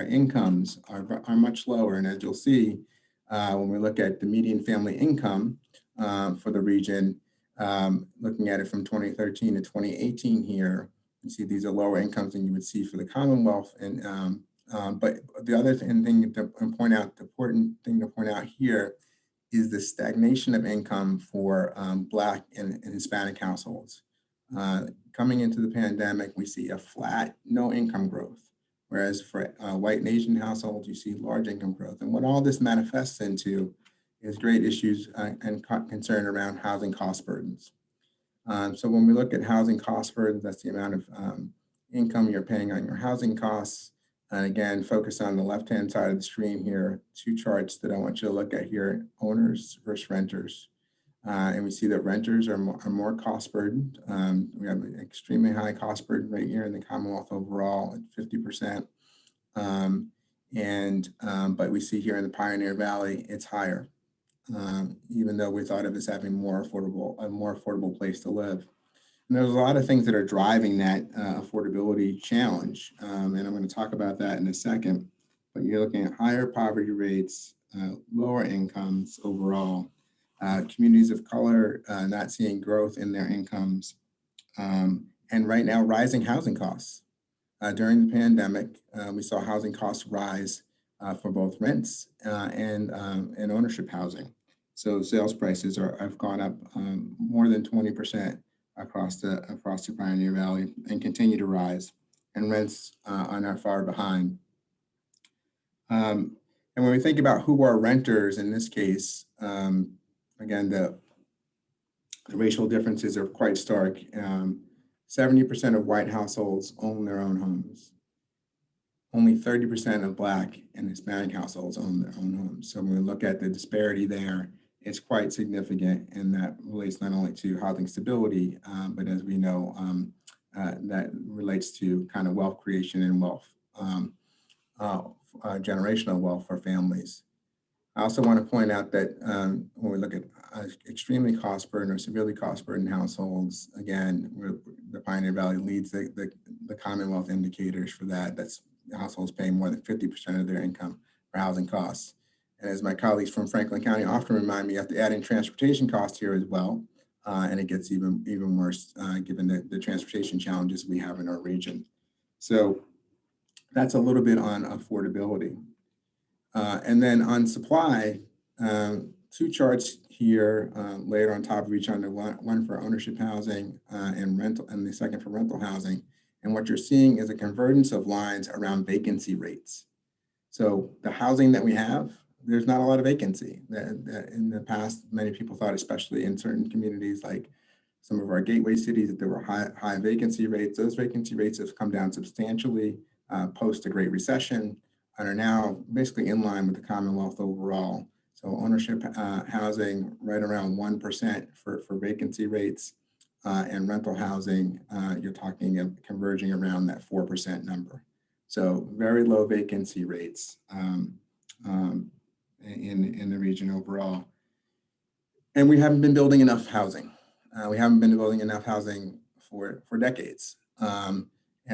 incomes are much lower. And as you'll see, when we look at the median family income for the region, looking at it from 2013 to 2018 here, you see these are lower incomes than you would see for the Commonwealth. And but the other thing to point out, the important thing to point out here is the stagnation of income for Black and Hispanic households. Coming into the pandemic, we see a flat, no income growth, whereas for white and Asian households, you see large income growth. And what all this manifests into is great issues and concern around housing cost burdens. So when we look at housing cost burdens, that's the amount of income you're paying on your housing costs. And again, focus on the left-hand side of the screen here, two charts that I want you to look at here, owners versus renters. And we see that renters are more cost burdened. We have an extremely high cost burden rate here in the Commonwealth overall at 50%. But we see here in the Pioneer Valley, it's higher, even though we thought of as having a more affordable place to live. And there's a lot of things that are driving that affordability challenge. And I'm going to talk about that in a second, but you're looking at higher poverty rates, lower incomes overall, communities of color not seeing growth in their incomes, and right now rising housing costs. During the pandemic, we saw housing costs rise for both rents and ownership housing. So sales prices have gone up more than 20% across the Pioneer Valley and continue to rise, and rents are not far behind. And when we think about who are renters in this case, again, the racial differences are quite stark. 70% of white households own their own homes. Only 30% of Black and Hispanic households own their own homes. So when we look at the disparity there, it's quite significant, and that relates not only to housing stability, but as we know, that relates to kind of wealth creation and wealth, generational wealth for families. I also want to point out that when we look at extremely cost burden or severely cost burden households, again, the Pioneer Valley leads the Commonwealth indicators for that. That's households paying more than 50% of their income for housing costs. And as my colleagues from Franklin County often remind me, you have to add in transportation costs here as well. And it gets even worse given the transportation challenges we have in our region. So that's a little bit on affordability. And then on supply, two charts here layered on top of each other, one for ownership housing and rental, and the second for rental housing. And what you're seeing is a convergence of lines around vacancy rates. So the housing that we have, there's not a lot of vacancy. In the past, many people thought, especially in certain communities like some of our gateway cities, that there were high vacancy rates. Those vacancy rates have come down substantially post the Great Recession and are now basically in line with the Commonwealth overall. So ownership housing right around 1% for vacancy rates, and rental housing, you're talking of converging around that 4% number. So very low vacancy rates in the region overall. And we haven't been building enough housing. We haven't been building enough housing for decades. And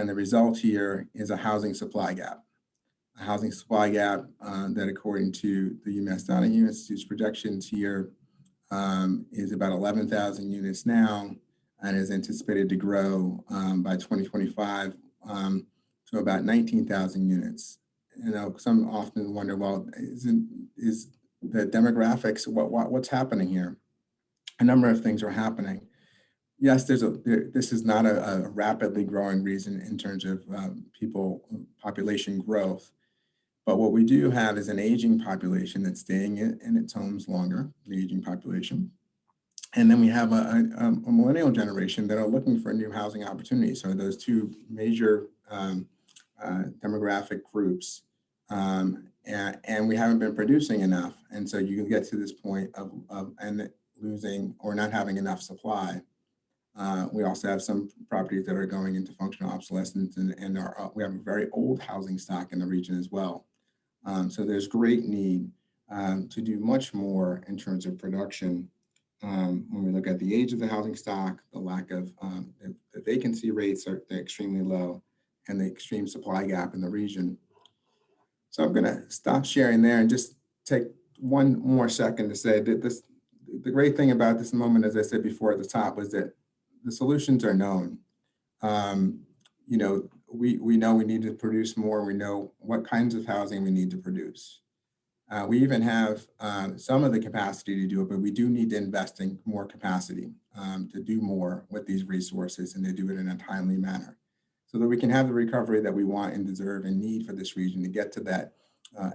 the result here is a housing supply gap. A housing supply gap that, according to the UMass Donahue Institute's projections here, is about 11,000 units now, and is anticipated to grow by 2025 to about 19,000 units. You know, some often wonder, well, is the demographics, what's happening here? A number of things are happening. Yes, this is not a rapidly growing region in terms of population growth. But what we do have is an aging population that's staying in its homes longer, the aging population. And then we have a millennial generation that are looking for new housing opportunities. So those two major demographic groups, and we haven't been producing enough. And so you can get to this point of losing or not having enough supply. We also have some properties that are going into functional obsolescence, and we have a very old housing stock in the region as well. So there's great need to do much more in terms of production. When we look at the age of the housing stock, the lack of the vacancy rates are extremely low, and the extreme supply gap in the region. So I'm going to stop sharing there and just take one more second to say that the great thing about this moment, as I said before at the top, was that the solutions are known. You know, we know we need to produce more. We know what kinds of housing we need to produce. We even have some of the capacity to do it, but we do need to invest in more capacity to do more with these resources and to do it in a timely manner so that we can have the recovery that we want and deserve and need for this region to get to that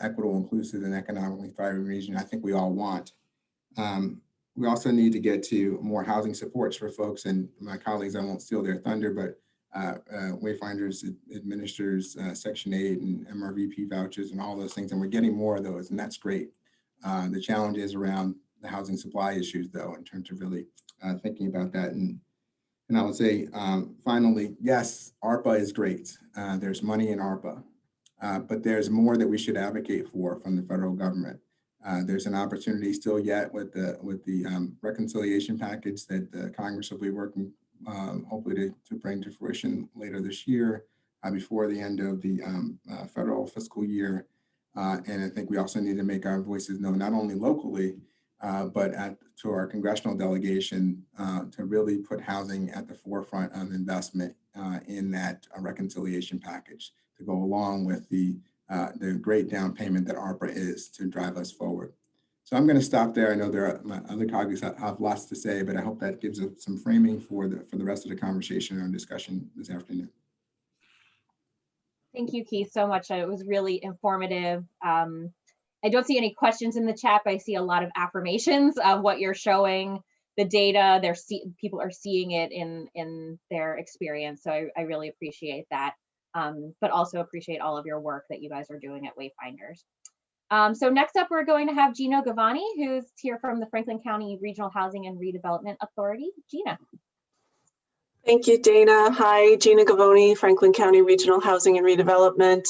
equitable, inclusive, and economically thriving region I think we all want. We also need to get to more housing supports for folks, and my colleagues, I won't steal their thunder, but Wayfinders administers Section 8 and MRVP vouchers and all those things, and we're getting more of those, and that's great. The challenge is around the housing supply issues, though, in terms of really thinking about that. And I would say, finally, yes, ARPA is great. There's money in ARPA, but there's more that we should advocate for from the federal government. There's an opportunity still yet with the reconciliation package that the Congress will be working hopefully to bring to fruition later this year before the end of the federal fiscal year. And I think we also need to make our voices known, not only locally, but to our congressional delegation to really put housing at the forefront of investment in that reconciliation package to go along with the the great down payment that ARPA is to drive us forward. So I'm going to stop there. I know there are my other colleagues have lots to say, but I hope that gives us some framing for the rest of the conversation and discussion this afternoon. Thank you, Keith, so much. It was really informative. I don't see any questions in the chat, but I see a lot of affirmations of what you're showing, the data. People are seeing it in their experience. So I really appreciate that, but also appreciate all of your work that you guys are doing at Wayfinders. So next up, we're going to have Gina Gavani, who's here from the Franklin County Regional Housing and Redevelopment Authority. Gina. Thank you, Dana. Hi, Gina Gavoni, Franklin County Regional Housing and Redevelopment.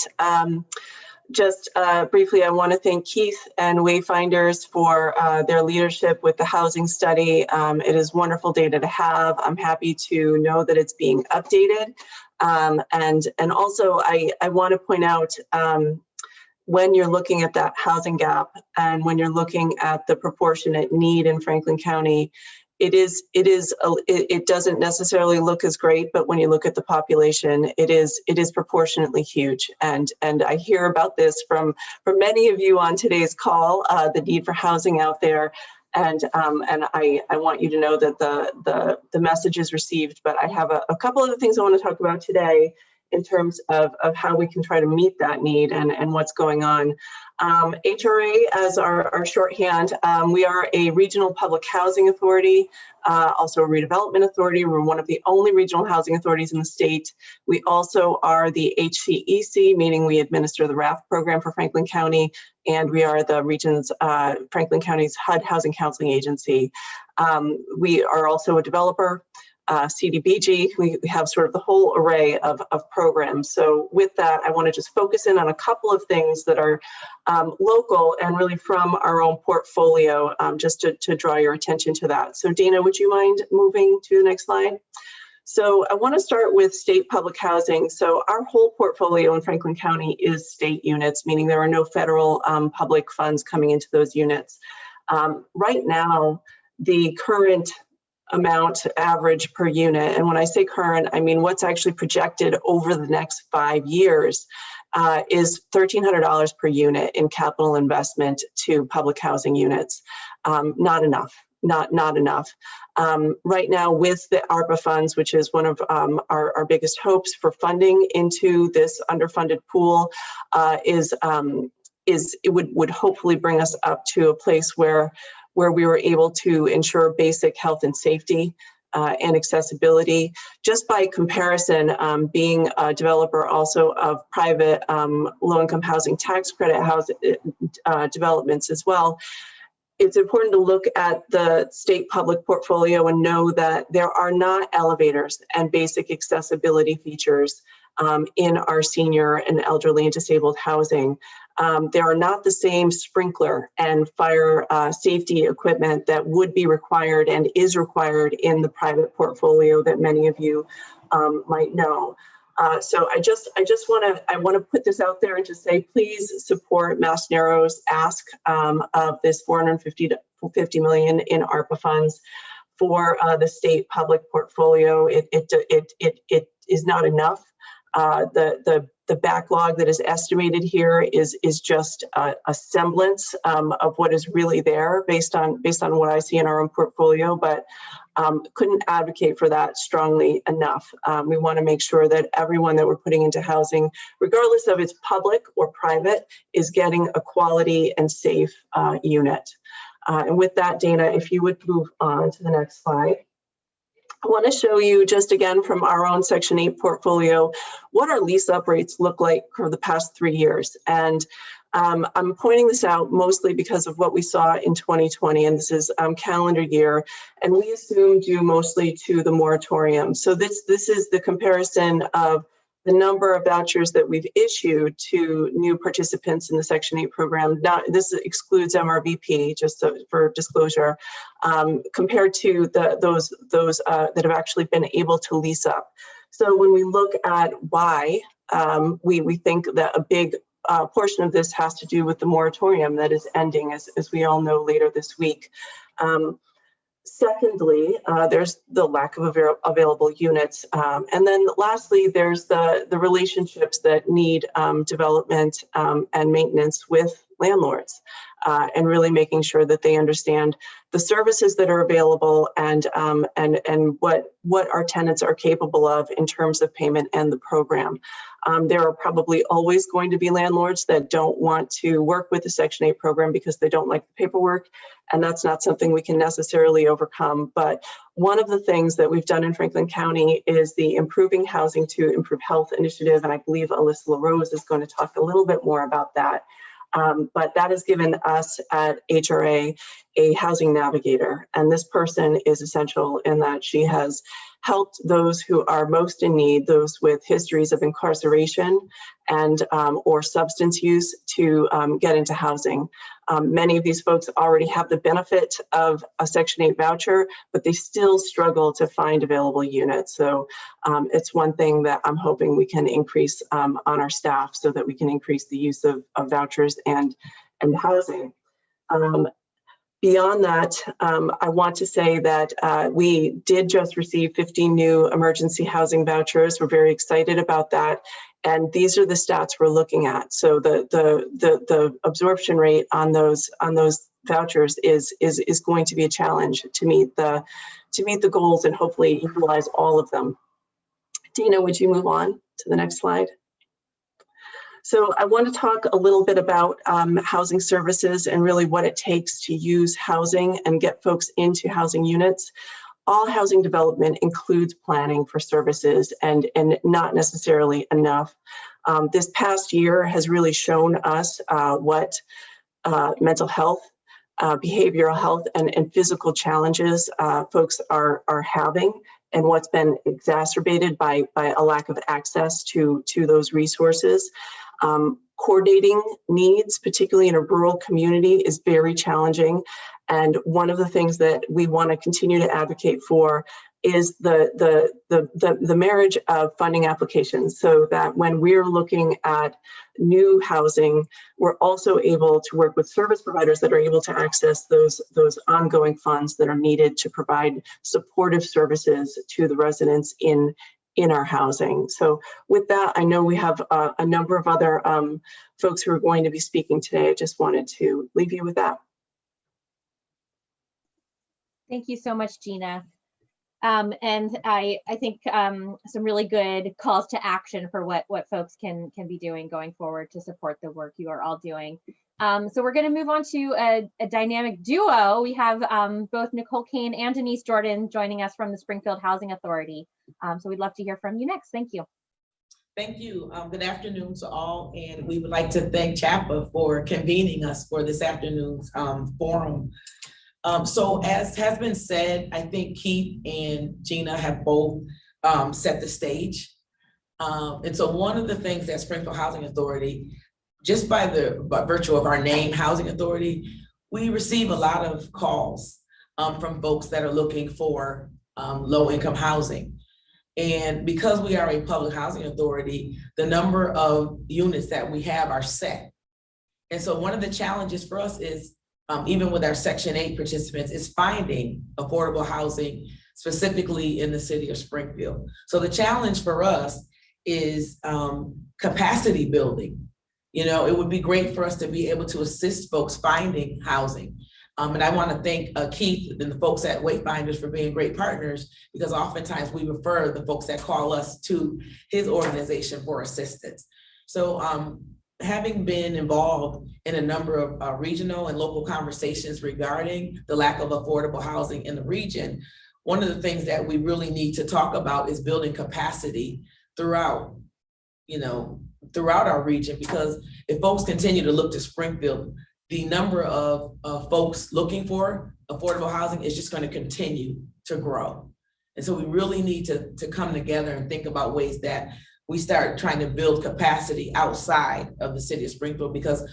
Just briefly, I want to thank Keith and Wayfinders for their leadership with the housing study. It is wonderful data to have. I'm happy to know that it's being updated. And also, I want to point out, when you're looking at that housing gap and when you're looking at the proportionate need in Franklin County, it doesn't necessarily look as great, but when you look at the population, it is proportionately huge. And I hear about this from many of you on today's call, the need for housing out there. And I want you to know that the message is received, but I have a couple of things I want to talk about today in terms of how we can try to meet that need and what's going on. HRA as our shorthand, we are a regional public housing authority, also a redevelopment authority. We're one of the only regional housing authorities in the state. We also are the HCEC, meaning we administer the RAF program for Franklin County, and we are the region's, Franklin County's HUD Housing Counseling Agency. We are also a developer. CDBG, we have sort of the whole array of programs. So with that, I want to just focus in on a couple of things that are local and really from our own portfolio, just to draw your attention to that. So Dana, would you mind moving to the next slide? So I want to start with state public housing. So our whole portfolio in Franklin County is state units, meaning there are no federal public funds coming into those units. Right now, the current amount average per unit, and when I say current, I mean what's actually projected over the next 5 years, is $1,300 per unit in capital investment to public housing units. Not enough. Not enough. Right now, with the ARPA funds, which is one of our biggest hopes for funding into this underfunded pool, it would hopefully bring us up to a place where we were able to ensure basic health and safety and accessibility. Just by comparison, being a developer also of private low-income housing tax credit developments as well, it's important to look at the state public portfolio and know that there are not elevators and basic accessibility features in our senior and elderly and disabled housing. There are not the same sprinkler and fire safety equipment that would be required and is required in the private portfolio that many of you might know. So I want to put this out there and just say, please support Mass Narrow's ask of this $450 million in ARPA funds for the state public portfolio. It is not enough. The backlog that is estimated here is just a semblance of what is really there based on what I see in our own portfolio, but couldn't advocate for that strongly enough. We want to make sure that everyone that we're putting into housing, regardless of it's public or private, is getting a quality and safe unit. And with that, Dana, if you would move on to the next slide. I want to show you just again from our own Section 8 portfolio what our lease up rates look like for the past 3 years. And I'm pointing this out mostly because of what we saw in 2020, and this is calendar year, and we assume due mostly to the moratorium. So this is the comparison of the number of vouchers that we've issued to new participants in the Section 8 program. Now, this excludes MRVP, just for disclosure, compared to those that have actually been able to lease up. So when we look at why, we think that a big portion of this has to do with the moratorium that is ending, as we all know, later this week. Secondly, there's the lack of available units. And then lastly, there's the relationships that need development and maintenance with landlords, and really making sure that they understand the services that are available and what our tenants are capable of in terms of payment and the program. There are probably always going to be landlords that don't want to work with the Section 8 program because they don't like the paperwork, and that's not something we can necessarily overcome. But one of the things that we've done in Franklin County is the Improving Housing to Improve Health initiative, and I believe Alyssa LaRose is going to talk a little bit more about that. But that has given us at HRA a housing navigator, and this person is essential in that she has helped those who are most in need, those with histories of incarceration and or substance use, to get into housing. Many of these folks already have the benefit of a Section 8 voucher, but they still struggle to find available units. So it's one thing that I'm hoping we can increase on our staff so that we can increase the use of vouchers and housing. Beyond that, I want to say that we did just receive 15 new emergency housing vouchers. We're very excited about that. And these are the stats we're looking at. So the absorption rate on those vouchers is going to be a challenge to meet the goals and hopefully utilize all of them. Dina, would you move on to the next slide? So I want to talk a little bit about housing services and really what it takes to use housing and get folks into housing units. All housing development includes planning for services and not necessarily enough. This past year has really shown us what mental health, behavioral health, and physical challenges folks are having, and what's been exacerbated by a lack of access to those resources. Coordinating needs, particularly in a rural community, is very challenging. And one of the things that we want to continue to advocate for is the marriage of funding applications, so that when we're looking at new housing, we're also able to work with service providers that are able to access those ongoing funds that are needed to provide supportive services to the residents in our housing. So with that, I know we have a number of other folks who are going to be speaking today. I just wanted to leave you with that. Thank you so much, Gina. And I think some really good calls to action for what folks can be doing going forward to support the work you are all doing. So we're going to move on to a dynamic duo. We have both Nicole Kane and Denise Jordan joining us from the Springfield Housing Authority. So we'd love to hear from you next. Thank you. Thank you. Good afternoon to all. And we would like to thank CHAPA for convening us for this afternoon's forum. So as has been said, I think Keith and Gina have both set the stage. And so one of the things that Springfield Housing Authority, just by virtue of our name, Housing Authority, we receive a lot of calls from folks that are looking for low-income housing. And because we are a public housing authority, the number of units that we have are set. And so one of the challenges for us is, even with our Section 8 participants, is finding affordable housing, specifically in the city of Springfield. So the challenge for us is capacity building. You know, it would be great for us to be able to assist folks finding housing. And I want to thank Keith and the folks at Wayfinders for being great partners, because oftentimes we refer the folks that call us to his organization for assistance. So having been involved in a number of regional and local conversations regarding the lack of affordable housing in the region, one of the things that we really need to talk about is building capacity throughout our region, because if folks continue to look to Springfield, the number of folks looking for affordable housing is just going to continue to grow. And so we really need to come together and think about ways that we start trying to build capacity outside of the city of Springfield, because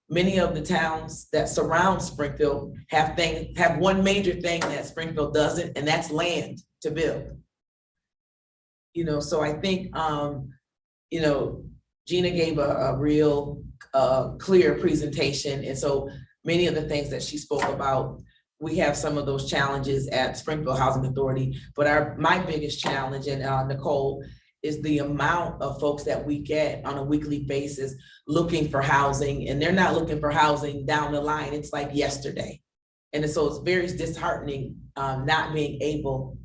many of the towns that surround Springfield have one major thing that Springfield doesn't, and that's land to build. You know, so I think, you know, Gina gave a real clear presentation. And so many of the things that she spoke about we have some of those challenges at Springfield Housing Authority, but my biggest challenge, and Nicole, is the amount of folks that we get on a weekly basis looking for housing, and they're not looking for housing down the line. It's like yesterday. And so it's very disheartening not being able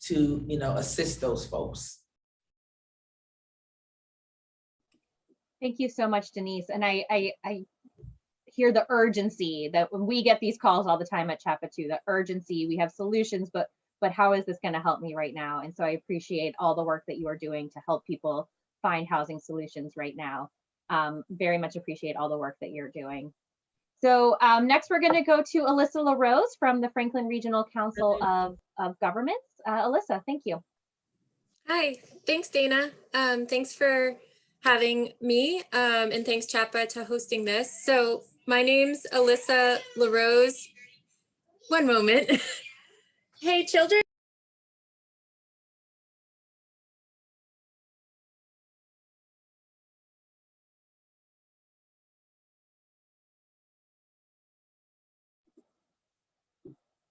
to, assist those folks. Thank you so much, Denise. And I hear the urgency that when we get these calls all the time at CHAPA too, the urgency, we have solutions, but how is this going to help me right now? And so I appreciate all the work that you are doing to help people find housing solutions right now. Very much appreciate all the work that you're doing. So next we're going to go to Alyssa LaRose from the Franklin Regional Council of Governments. Alyssa, thank you. Hi, thanks Dana. Thanks for having me and thanks CHAPA to hosting this. So my name's Alyssa LaRose. One moment. Hey children.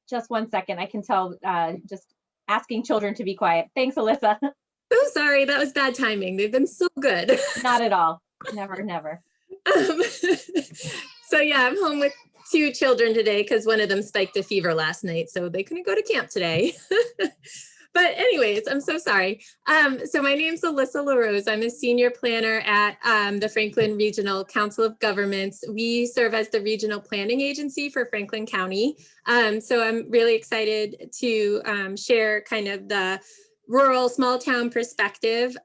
Just one second. I can tell just asking children to be quiet. Thanks, Alyssa. So sorry, that was bad timing. They've been so good. Not at all. Never, never. So yeah, I'm home with 2 children today because one of them spiked a fever last night, so they couldn't go to camp today. But anyways, I'm so sorry. So my name's Alyssa LaRose. I'm a senior planner at the Franklin Regional Council of Governments. We serve as the regional planning agency for Franklin County. So I'm really excited to share kind of the rural small town perspective,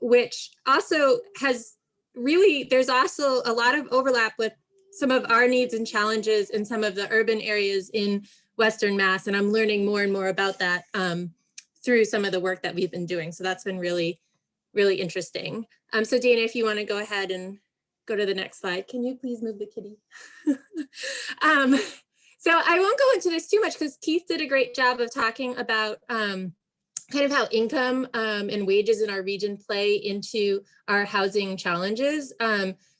which also has really, there's also a lot of overlap with some of our needs and challenges in some of the urban areas in Western Mass. And I'm learning more and more about that through some of the work that we've been doing. So that's been really, really interesting. So Dana, if you want to go ahead and go to the next slide, can you please move the kitty? So I won't go into this too much because Keith did a great job of talking about kind of how income and wages in our region play into our housing challenges.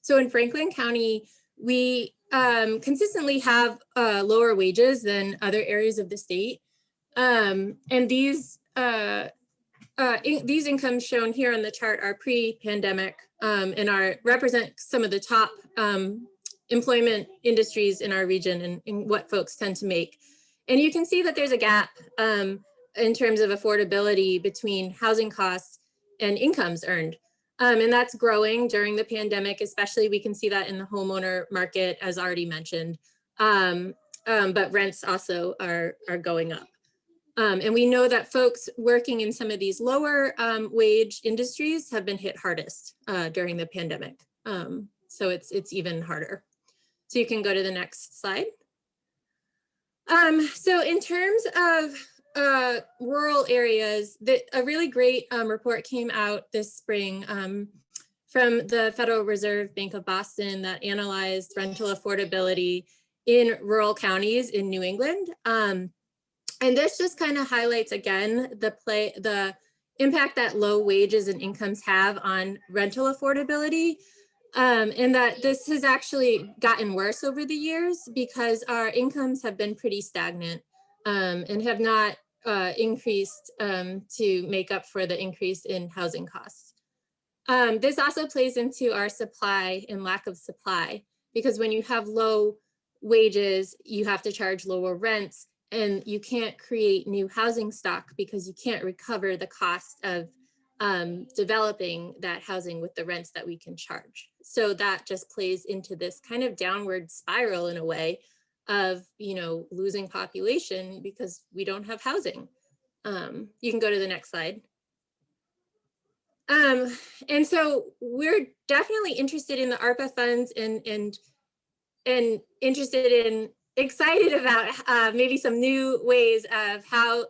So in Franklin County, we consistently have lower wages than other areas of the state. And these incomes shown here on the chart are pre-pandemic and represent some of the top employment industries in our region and what folks tend to make. And you can see that there's a gap in terms of affordability between housing costs and incomes earned. And that's growing during the pandemic, especially we can see that in the homeowner market, as already mentioned. But rents also are going up. And we know that folks working in some of these lower wage industries have been hit hardest during the pandemic. So it's even harder. So you can go to the next slide. So in terms of rural areas, a really great report came out this spring from the Federal Reserve Bank of Boston that analyzed rental affordability in rural counties in New England. And this just kind of highlights again the impact that low wages and incomes have on rental affordability, and that this has actually gotten worse over the years because our incomes have been pretty stagnant and have not increased to make up for the increase in housing costs. This also plays into our supply and lack of supply, because when you have low wages, you have to charge lower rents, and you can't create new housing stock because you can't recover the cost of developing that housing with the rents that we can charge. So that just plays into this kind of downward spiral in a way of, losing population because we don't have housing. You can go to the next slide. And so we're definitely interested in the ARPA funds and excited about maybe some new ways of how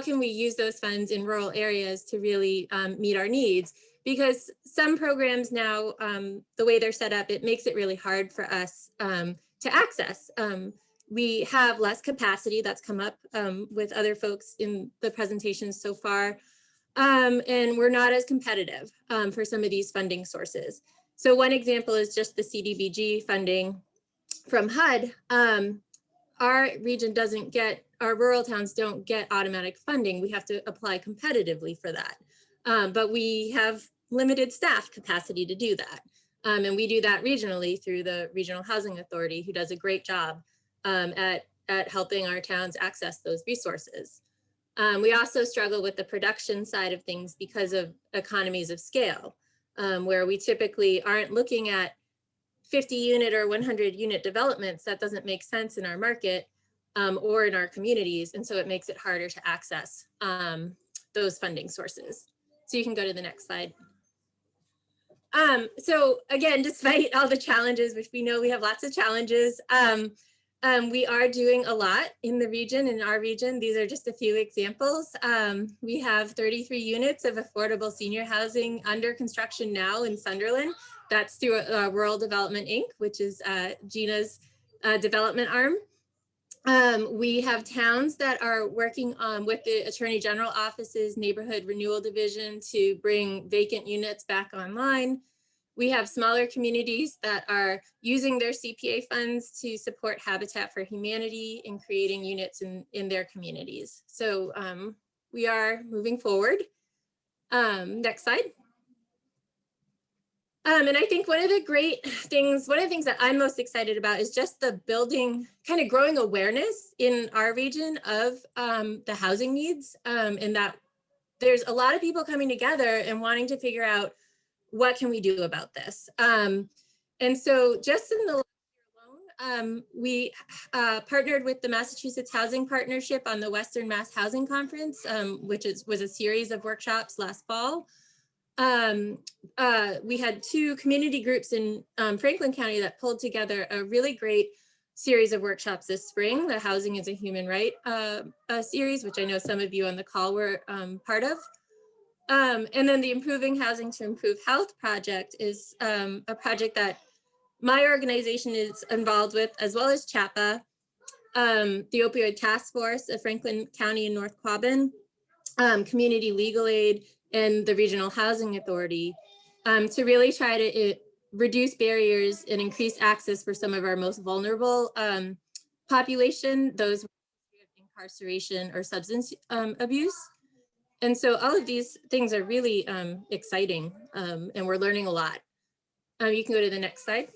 can we use those funds in rural areas to really meet our needs, because some programs now, the way they're set up, it makes it really hard for us to access. We have less capacity. That's come up with other folks in the presentations so far. And we're not as competitive for some of these funding sources. So one example is just the CDBG funding from HUD. our region doesn't get, our rural towns don't get automatic funding. We have to apply competitively for that. But we have limited staff capacity to do that. And we do that regionally through the Regional Housing Authority, who does a great job at helping our towns access those resources. We also struggle with the production side of things because of economies of scale, where we typically aren't looking at 50 unit or 100 unit developments. That doesn't make sense in our market or in our communities. And so it makes it harder to access those funding sources. So you can go to the next slide. So again, despite all the challenges, which we know we have lots of challenges, we are doing a lot in the region, in our region. These are just a few examples. We have 33 units of affordable senior housing under construction now in Sunderland. That's through Rural Development Inc., which is Gina's development arm. We have towns that are working with the Attorney General Office's Neighborhood Renewal Division to bring vacant units back online. We have smaller communities that are using their CPA funds to support Habitat for Humanity in creating units in their communities. So we are moving forward. Next slide. And I think one of the things that I'm most excited about is just the building, kind of growing awareness in our region of the housing needs, and that there's a lot of people coming together and wanting to figure out what can we do about this. And so just in the last year alone, we partnered with the Massachusetts Housing Partnership on the Western Mass Housing Conference, which was a series of workshops last fall. We had 2 community groups in Franklin County that pulled together a really great series of workshops this spring, the Housing is a Human Right series, which I know some of you on the call were part of. And then the Improving Housing to Improve Health project is a project that my organization is involved with, as well as CHAPA, the Opioid Task Force of Franklin County and North Quabbin, Community Legal Aid, and the Regional Housing Authority to really try to reduce barriers and increase access for some of our most vulnerable population, those with incarceration or substance abuse. And so all of these things are really exciting, and we're learning a lot. You can go to the next slide.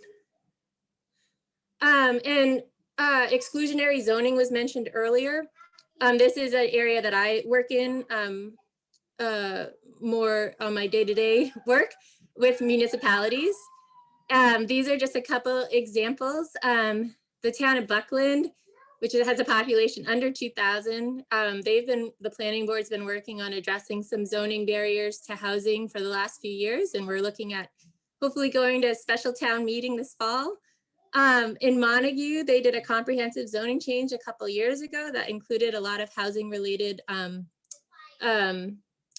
And exclusionary zoning was mentioned earlier. This is an area that I work in more on my day-to-day work with municipalities. These are just a couple examples. The town of Buckland, which has a population under 2,000, the planning board's been working on addressing some zoning barriers to housing for the last few years, and we're looking at hopefully going to a special town meeting this fall. In Montague, they did a comprehensive zoning change a couple years ago that included a lot of housing related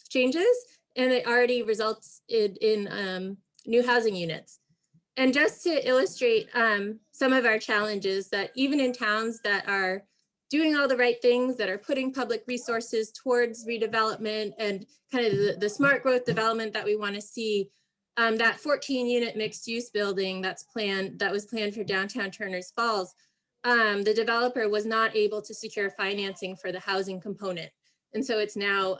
changes, and it already results in new housing units. And just to illustrate some of our challenges, that even in towns that are doing all the right things, that are putting public resources towards redevelopment and kind of the smart growth development that we want to see, that 14-unit mixed-use building that was planned for downtown Turner's Falls, the developer was not able to secure financing for the housing component. And so it's now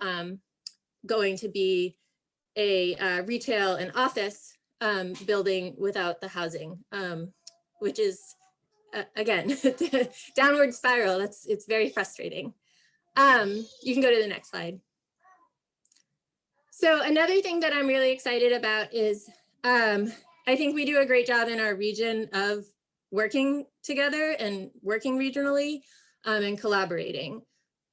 going to be a retail and office building without the housing, which is, again, downward spiral. It's very frustrating. You can go to the next slide. So another thing that I'm really excited about is I think we do a great job in our region of working together and working regionally and collaborating.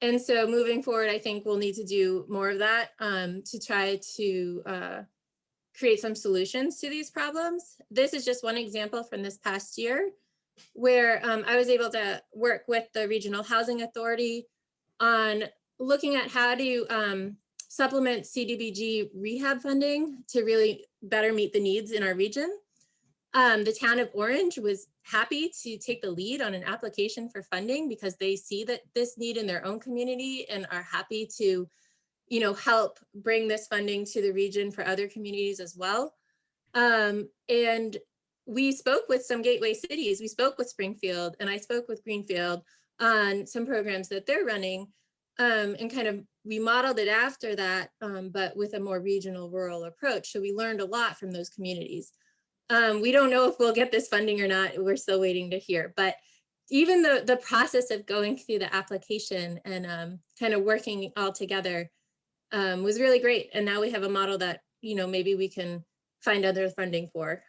And so moving forward, I think we'll need to do more of that to try to create some solutions to these problems. This is just one example from this past year where I was able to work with the Regional Housing Authority on looking at how to supplement CDBG rehab funding to really better meet the needs in our region. The town of Orange was happy to take the lead on an application for funding because they see that this need in their own community and are happy to, help bring this funding to the region for other communities as well. And we spoke with some gateway cities. We spoke with Springfield and I spoke with Greenfield on some programs that they're running. And kind of, we modeled it after that, but with a more regional rural approach. So we learned a lot from those communities. We don't know if we'll get this funding or not. We're still waiting to hear, but even the process of going through the application and kind of working all together was really great. And now we have a model that, you know, maybe we can find other funding for.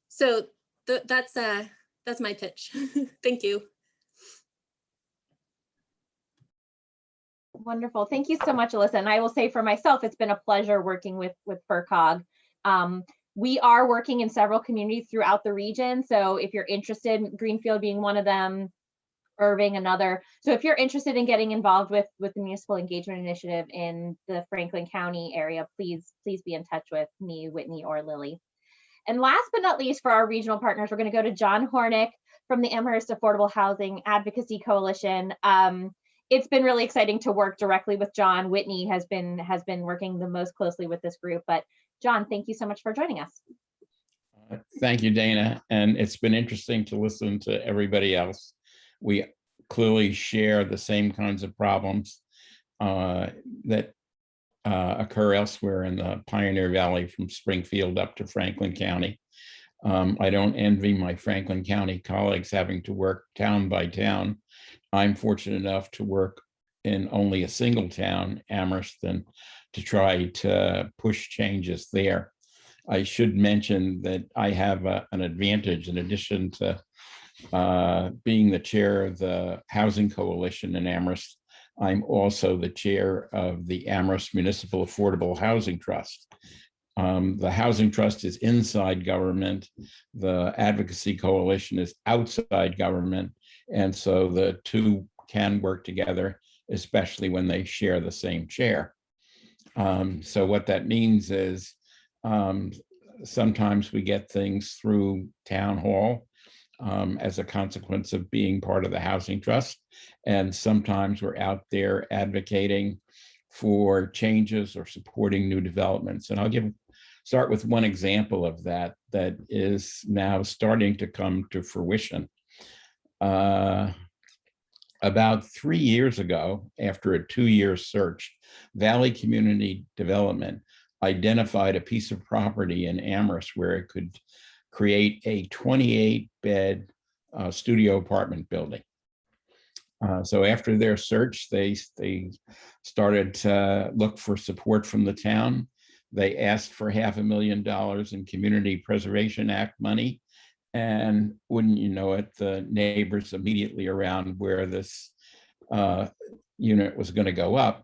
So that's my pitch. Thank you. Wonderful. Thank you so much, Alyssa. And I will say for myself, it's been a pleasure working with FERCOG. We are working in several communities throughout the region. So if you're interested, Greenfield being one of them, Irving another. So if you're interested in getting involved with the Municipal Engagement Initiative in the Franklin County area, please be in touch with me, Whitney, or Lily. And last but not least, for our regional partners, we're going to go to John Hornick from the Amherst Affordable Housing Advocacy Coalition. It's been really exciting to work directly with John. Whitney has been working the most closely with this group, but John, thank you so much for joining us. Thank you, Dana. And it's been interesting to listen to everybody else. We clearly share the same kinds of problems that occur elsewhere in the Pioneer Valley from Springfield up to Franklin County. I don't envy my Franklin County colleagues having to work town by town. I'm fortunate enough to work in only a single town, Amherst, and to try to push changes there. I should mention that I have an advantage in addition to being the chair of the Housing Coalition in Amherst. I'm also the chair of the Amherst Municipal Affordable Housing Trust. The Housing Trust is inside government. The Advocacy Coalition is outside government. And so the two can work together, especially when they share the same chair. So what that means is sometimes we get things through town hall as a consequence of being part of the Housing Trust. And sometimes we're out there advocating for changes or supporting new developments. And I'll start with one example of that is now starting to come to fruition. About 3 years ago, after a 2-year search, Valley Community Development identified a piece of property in Amherst where it could create a 28-bed studio apartment building. So after their search, they started to look for support from the town. They asked for $500,000 in Community Preservation Act money. And wouldn't you know it, the neighbors immediately around where this unit was going to go up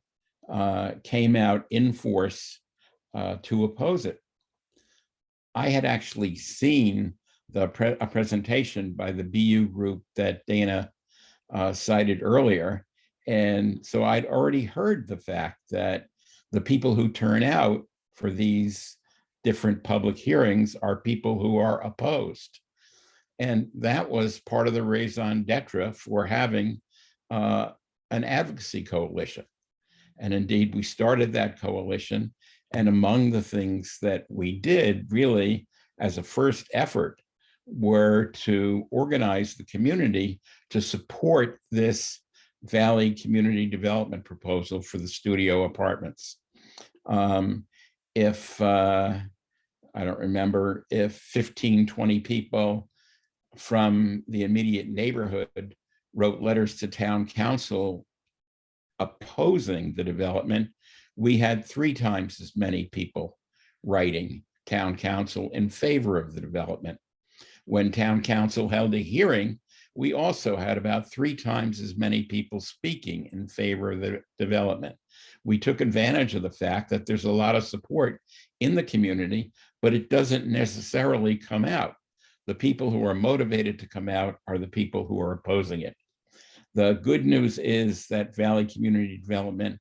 came out in force to oppose it. I had actually seen a presentation by the BU group that Dana cited earlier. And so I'd already heard the fact that the people who turn out for these different public hearings are people who are opposed. And that was part of the raison d'etre for having an advocacy coalition. And indeed, we started that coalition. And among the things that we did really as a first effort were to organize the community to support this Valley Community Development proposal for the studio apartments. I don't remember if 15, 20 people from the immediate neighborhood wrote letters to town council opposing the development, we had 3 times as many people writing town council in favor of the development. When town council held a hearing, we also had about 3 times as many people speaking in favor of the development. We took advantage of the fact that there's a lot of support in the community, but it doesn't necessarily come out. The people who are motivated to come out are the people who are opposing it. The good news is that Valley Community Development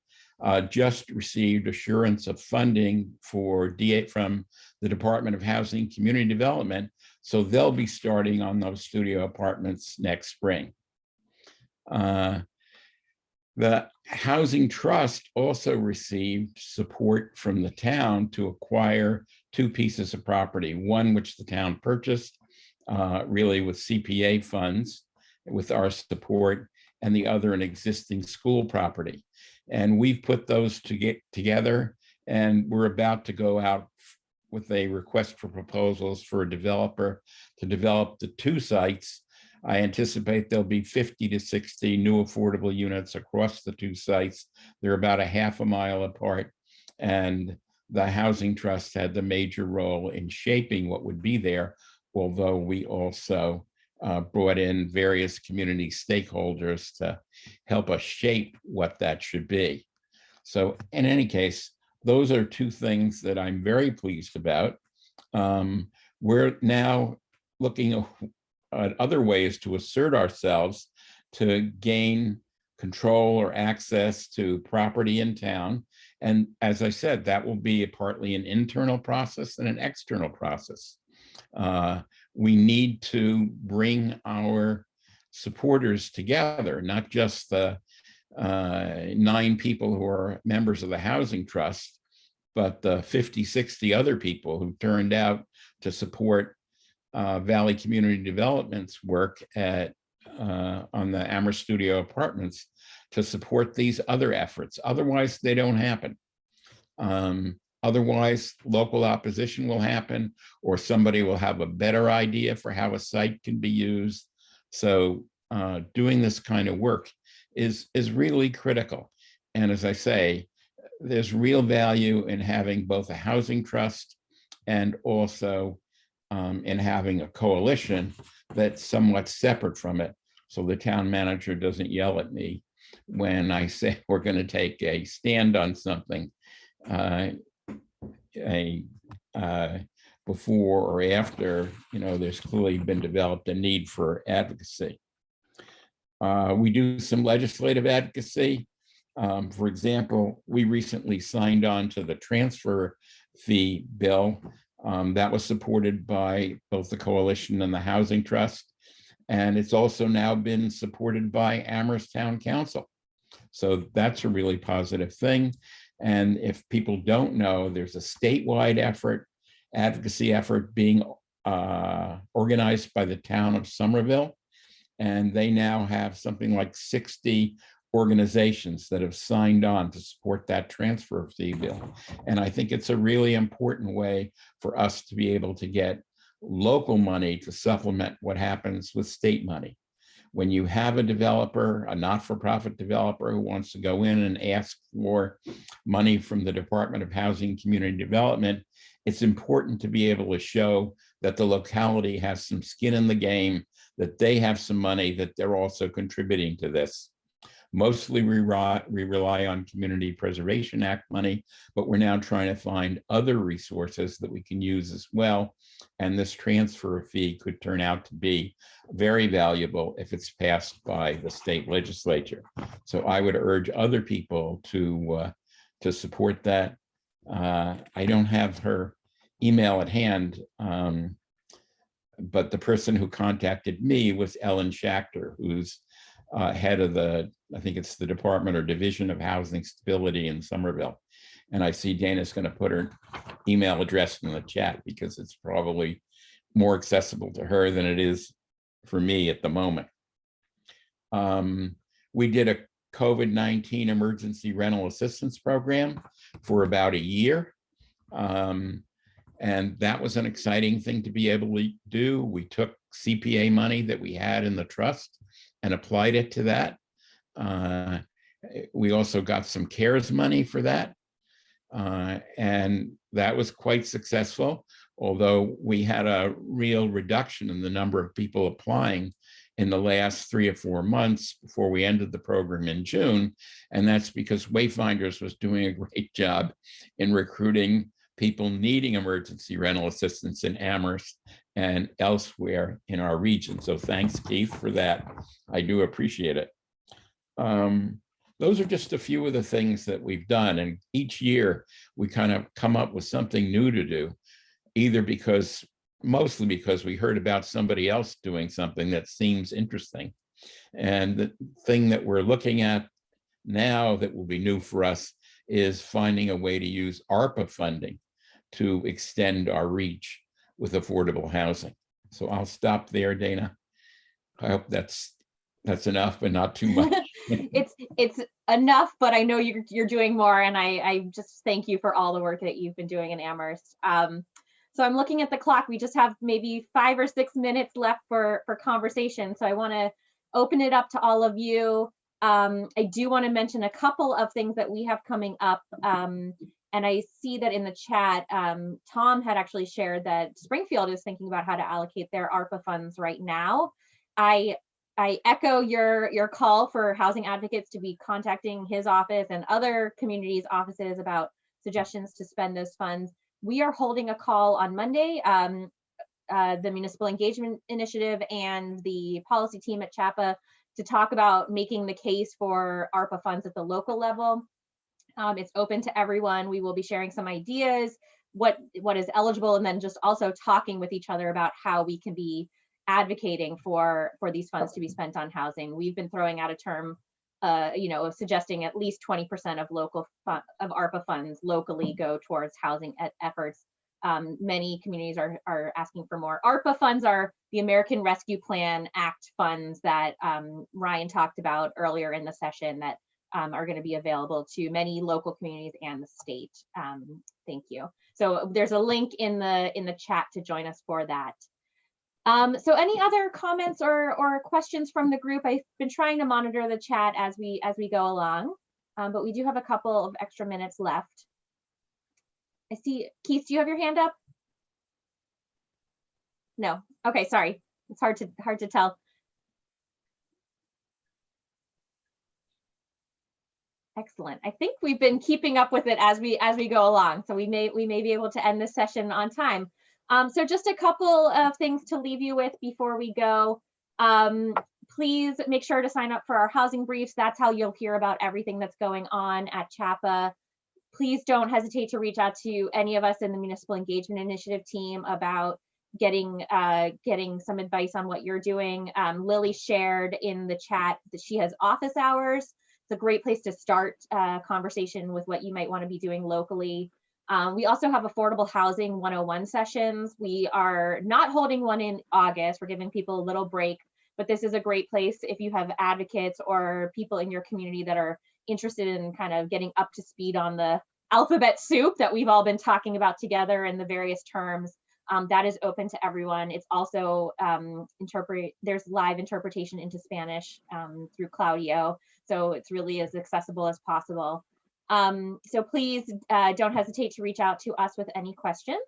just received assurance of funding from the Department of Housing Community Development, so they'll be starting on those studio apartments next spring. The Housing Trust also received support from the town to acquire 2 pieces of property, one which the town purchased really with CPA funds with our support, and the other an existing school property. And we've put those to get together, and we're about to go out with a request for proposals for a developer to develop the 2 sites. I anticipate there'll be 50 to 60 new affordable units across the 2 sites. They're about a half a mile apart, and the Housing Trust had the major role in shaping what would be there, although we also brought in various community stakeholders to help us shape what that should be. So in any case, those are 2 things that I'm very pleased about. We're now looking at other ways to assert ourselves to gain control or access to property in town. And as I said, that will be partly an internal process and an external process. We need to bring our supporters together, not just the 9 people who are members of the Housing Trust, but the 50, 60 other people who turned out to support Valley Community Development's work on the Amherst Studio Apartments to support these other efforts. Otherwise, they don't happen. Otherwise, local opposition will happen, or somebody will have a better idea for how a site can be used. So doing this kind of work is really critical. And as I say, there's real value in having both a housing trust and also in having a coalition that's somewhat separate from it. So the town manager doesn't yell at me when I say we're going to take a stand on something before or after, there's clearly been developed a need for advocacy. We do some legislative advocacy. For example, we recently signed on to the transfer fee bill that was supported by both the coalition and the Housing Trust. And it's also now been supported by Amherst Town Council. So that's a really positive thing. And if people don't know, there's a statewide advocacy effort being organized by the town of Somerville. And they now have something like 60 organizations that have signed on to support that transfer fee bill. And I think it's a really important way for us to be able to get local money to supplement what happens with state money. When you have a developer, a not-for-profit developer who wants to go in and ask for money from the Department of Housing and Community Development, it's important to be able to show that the locality has some skin in the game, that they have some money, that they're also contributing to this. Mostly we rely on Community Preservation Act money, but we're now trying to find other resources that we can use as well. And this transfer fee could turn out to be very valuable if it's passed by the state legislature. So I would urge other people to support that. I don't have her email at hand, but the person who contacted me was Ellen Schachter, who's head of I think it's the Department or Division of Housing Stability in Somerville. And I see Dana's going to put her email address in the chat because it's probably more accessible to her than it is for me at the moment. We did a COVID-19 emergency rental assistance program for about a year. And that was an exciting thing to be able to do. We took CPA money that we had in the trust and applied it to that. We also got some CARES money for that. And that was quite successful, although we had a real reduction in the number of people applying in the last 3 or 4 months before we ended the program in June. And that's because Wayfinders was doing a great job in recruiting people needing emergency rental assistance in Amherst and elsewhere in our region. So thanks, Keith, for that. I do appreciate it. Those are just a few of the things that we've done. And each year we kind of come up with something new to do, mostly because we heard about somebody else doing something that seems interesting. And the thing that we're looking at now that will be new for us is finding a way to use ARPA funding to extend our reach with affordable housing. So I'll stop there, Dana. I hope that's That's enough, but not too much. It's enough, but I know you're doing more, and I just thank you for all the work that you've been doing in Amherst. So I'm looking at the clock. We just have maybe 5 or 6 minutes left for conversation. So I want to open it up to all of you. I do want to mention a couple of things that we have coming up. And I see that in the chat, Tom had actually shared that Springfield is thinking about how to allocate their ARPA funds right now. I echo your call for housing advocates to be contacting his office and other communities' offices about suggestions to spend those funds. We are holding a call on Monday. The Municipal Engagement Initiative and the policy team at CHAPA to talk about making the case for ARPA funds at the local level. It's open to everyone. We will be sharing some ideas, what is eligible, and then just also talking with each other about how we can be advocating for these funds to be spent on housing. We've been throwing out a term, of suggesting at least 20% of ARPA funds locally go towards housing efforts. Many communities are asking for more. ARPA funds are the American Rescue Plan Act funds that Ryan talked about earlier in the session that are going to be available to many local communities and the state. Thank you. So there's a link in the chat to join us for that. So any other comments or questions from the group? I've been trying to monitor the chat as we go along, but we do have a couple of extra minutes left. I see, Keith, do you have your hand up? No. Okay, sorry. It's hard to tell. Excellent. I think we've been keeping up with it as we go along, so we may be able to end this session on time. So just a couple of things to leave you with before we go. Please make sure to sign up for our housing briefs. That's how you'll hear about everything that's going on at CHAPA. Please don't hesitate to reach out to any of us in the Municipal Engagement Initiative team about getting some advice on what you're doing. Lily shared in the chat that she has office hours. It's a great place to start a conversation with what you might want to be doing locally. We also have Affordable Housing 101 sessions. We are not holding one in August. We're giving people a little break, but this is a great place if you have advocates or people in your community that are interested in kind of getting up to speed on the alphabet soup that we've all been talking about together and the various terms. That is open to everyone. It's also there's live interpretation into Spanish through Claudio, so it's really as accessible as possible. So please don't hesitate to reach out to us with any questions.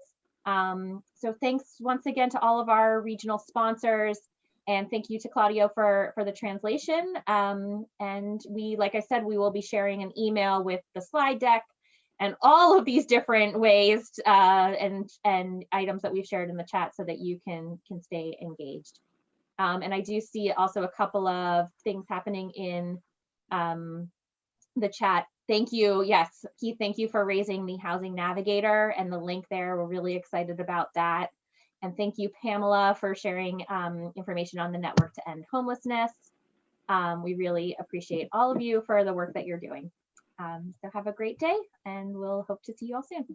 So thanks once again to all of our regional sponsors, and thank you to Claudio for the translation. And like I said, we will be sharing an email with the slide deck and all of these different ways and items that we've shared in the chat so that you can stay engaged. And I do see also a couple of things happening in the chat. Thank you. Yes, Keith, thank you for raising the Housing Navigator and the link there. We're really excited about that. And thank you, Pamela, for sharing information on the Network to End Homelessness. We really appreciate all of you for the work that you're doing. So have a great day, and we'll hope to see you all soon.